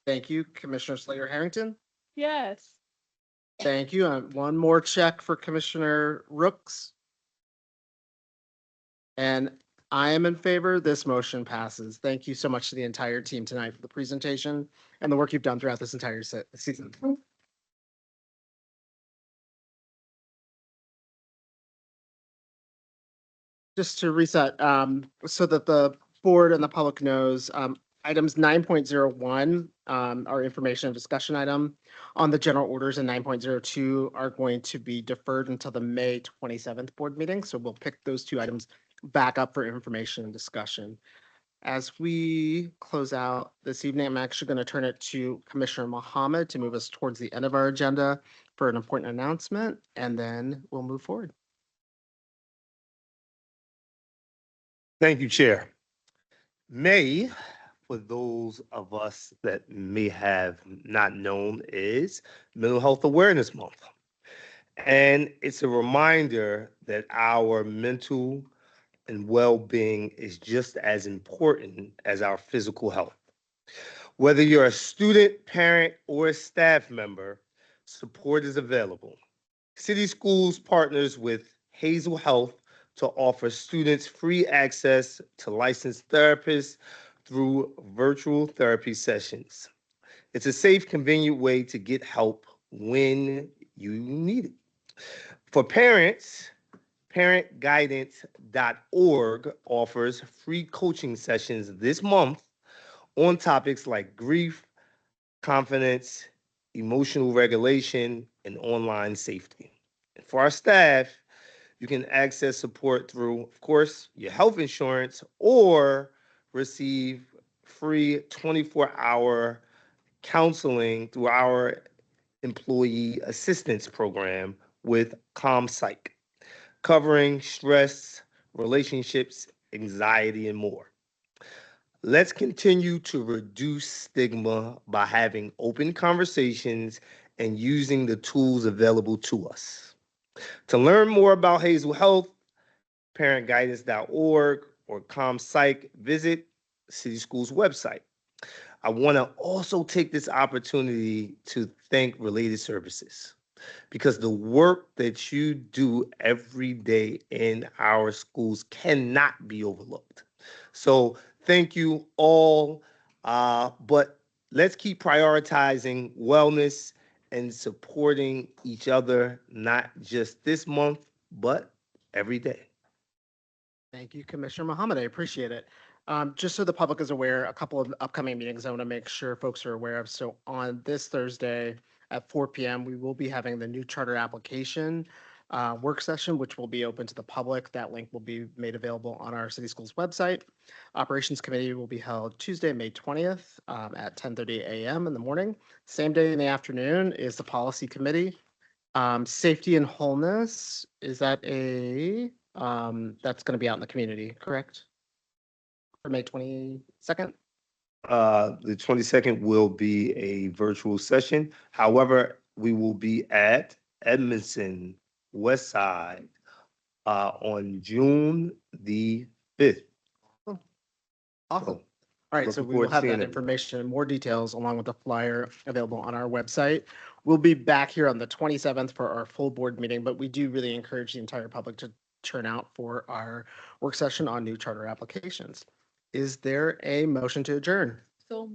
Thank you, Commissioner Slater Harrington. Yes. Thank you. One more check for Commissioner Rooks. And I am in favor. This motion passes. Thank you so much to the entire team tonight for the presentation and the work you've done throughout this entire season. Just to reset, so that the board and the public knows, items 9.01 are information and discussion item on the general orders, and 9.02 are going to be deferred until the May 27th board meeting. So we'll pick those two items back up for information and discussion. As we close out this evening, I'm actually going to turn it to Commissioner Mohammed to move us towards the end of our agenda for an important announcement, and then we'll move forward. Thank you, Chair. May, for those of us that may have not known, is Mental Health Awareness Month. And it's a reminder that our mental and well-being is just as important as our physical health. Whether you're a student, parent, or a staff member, support is available. City Schools partners with Hazel Health to offer students free access to licensed therapists through virtual therapy sessions. It's a safe, convenient way to get help when you need it. For parents, parentguidance.org offers free coaching sessions this month on topics like grief, confidence, emotional regulation, and online safety. And for our staff, you can access support through, of course, your health insurance or receive free 24-hour counseling through our employee assistance program with ComPsych, covering stress, relationships, anxiety, and more. Let's continue to reduce stigma by having open conversations and using the tools available to us. To learn more about Hazel Health parentguidance.org or ComPsych, visit City Schools website. I want to also take this opportunity to thank Related Services because the work that you do every day in our schools cannot be overlooked. So thank you all, but let's keep prioritizing wellness and supporting each other, not just this month, but every day. Thank you, Commissioner Mohammed. I appreciate it. Just so the public is aware, a couple of upcoming meetings I want to make sure folks are aware of. So on this Thursday at 4 p.m., we will be having the new charter application work session, which will be open to the public. That link will be made available on our City Schools website. Operations Committee will be held Tuesday, May 20th at 10:30 a.m. in the morning. Same day in the afternoon is the Policy Committee. Safety and Wholeness, is that that's going to be out in the community, correct? For May 22nd? The 22nd will be a virtual session. However, we will be at Edmondson West Side on June the 5th. Awesome. All right, so Looking we will forward to have seeing that it. information and more details along with the flyer available on our website. We'll be back here on the 27th for our full board meeting, but we do really encourage the entire public to turn out for our work session on new charter applications. Is there a motion to adjourn? So.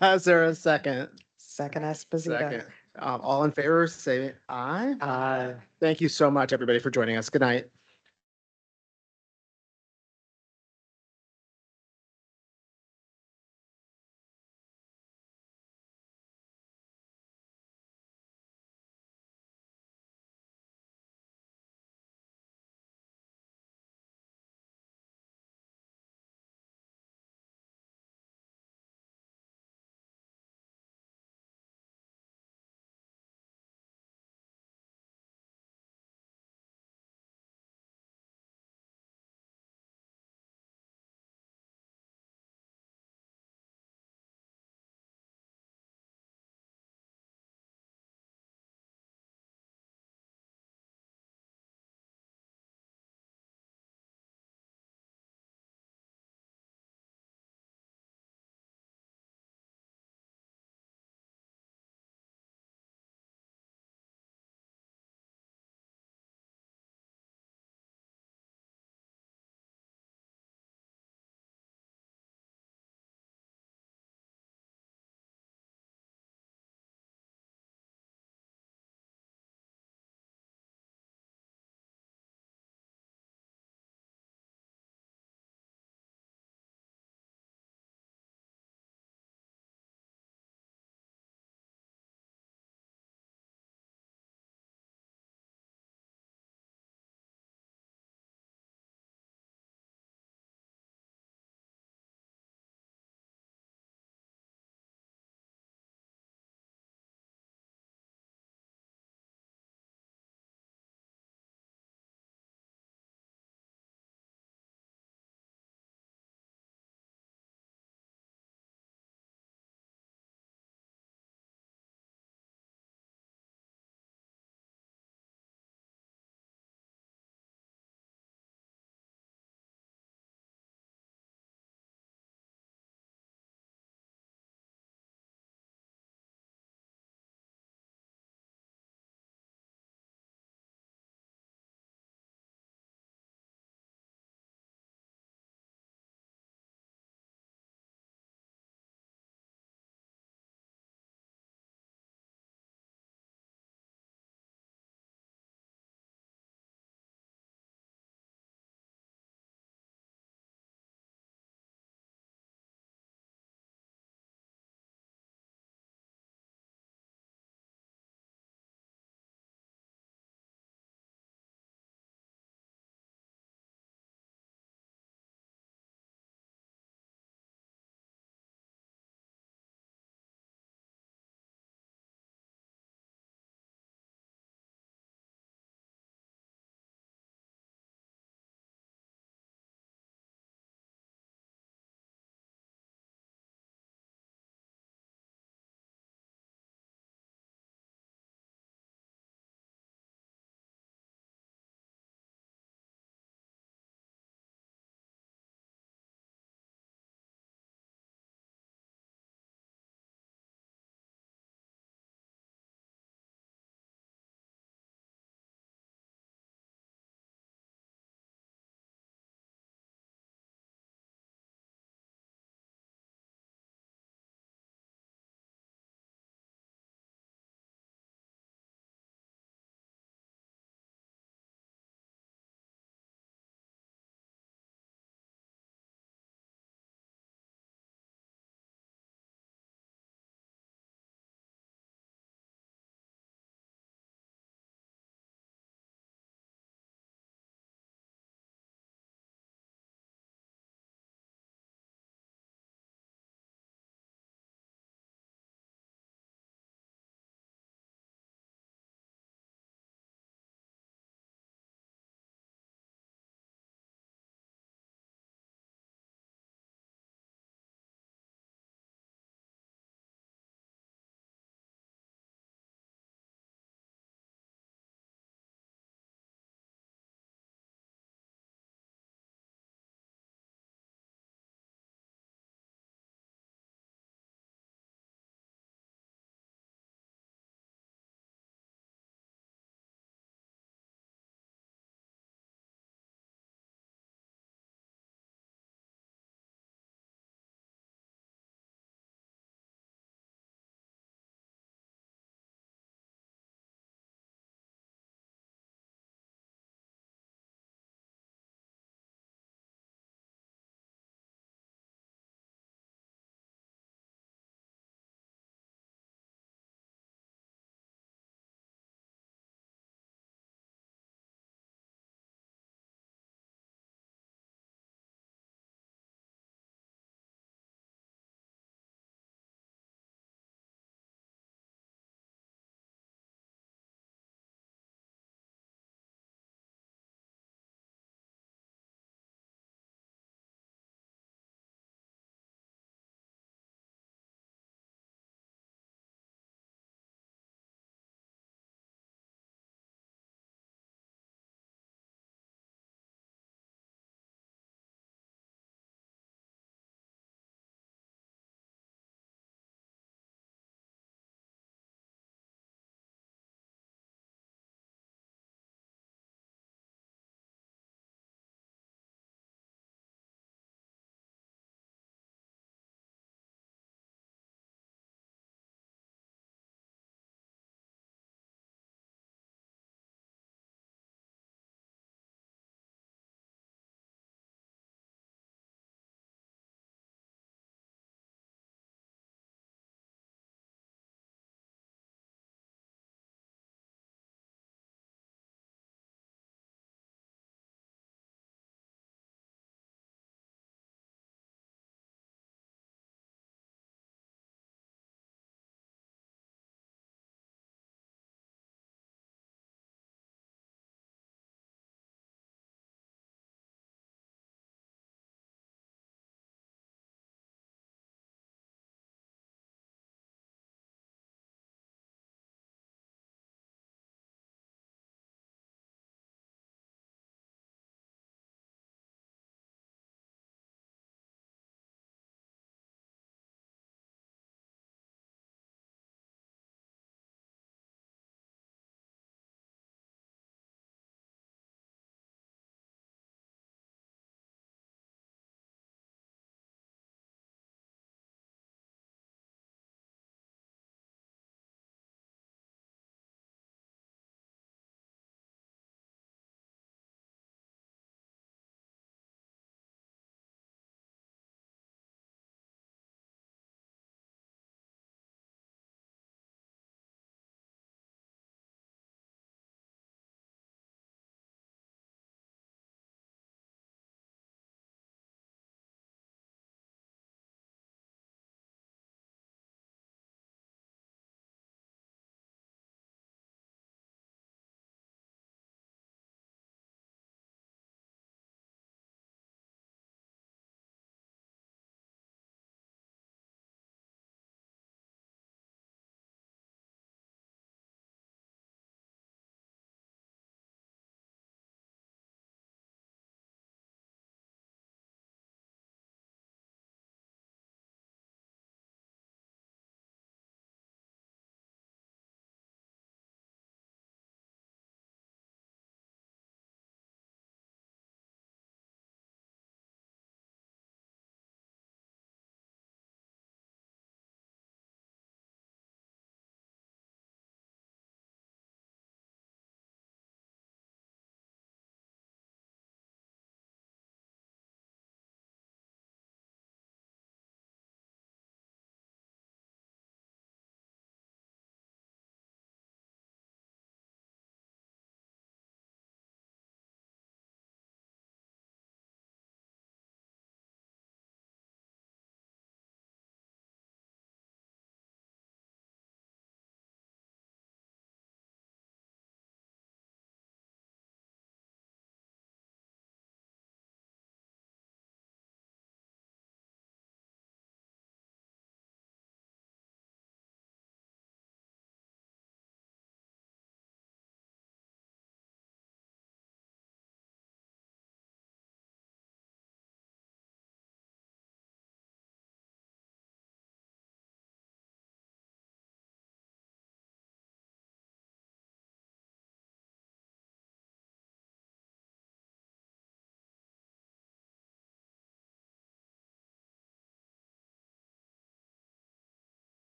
Is there a second? Second Esposito. Second. All in favor, say aye. Aye. Thank you so much, everybody, for joining us. Good night.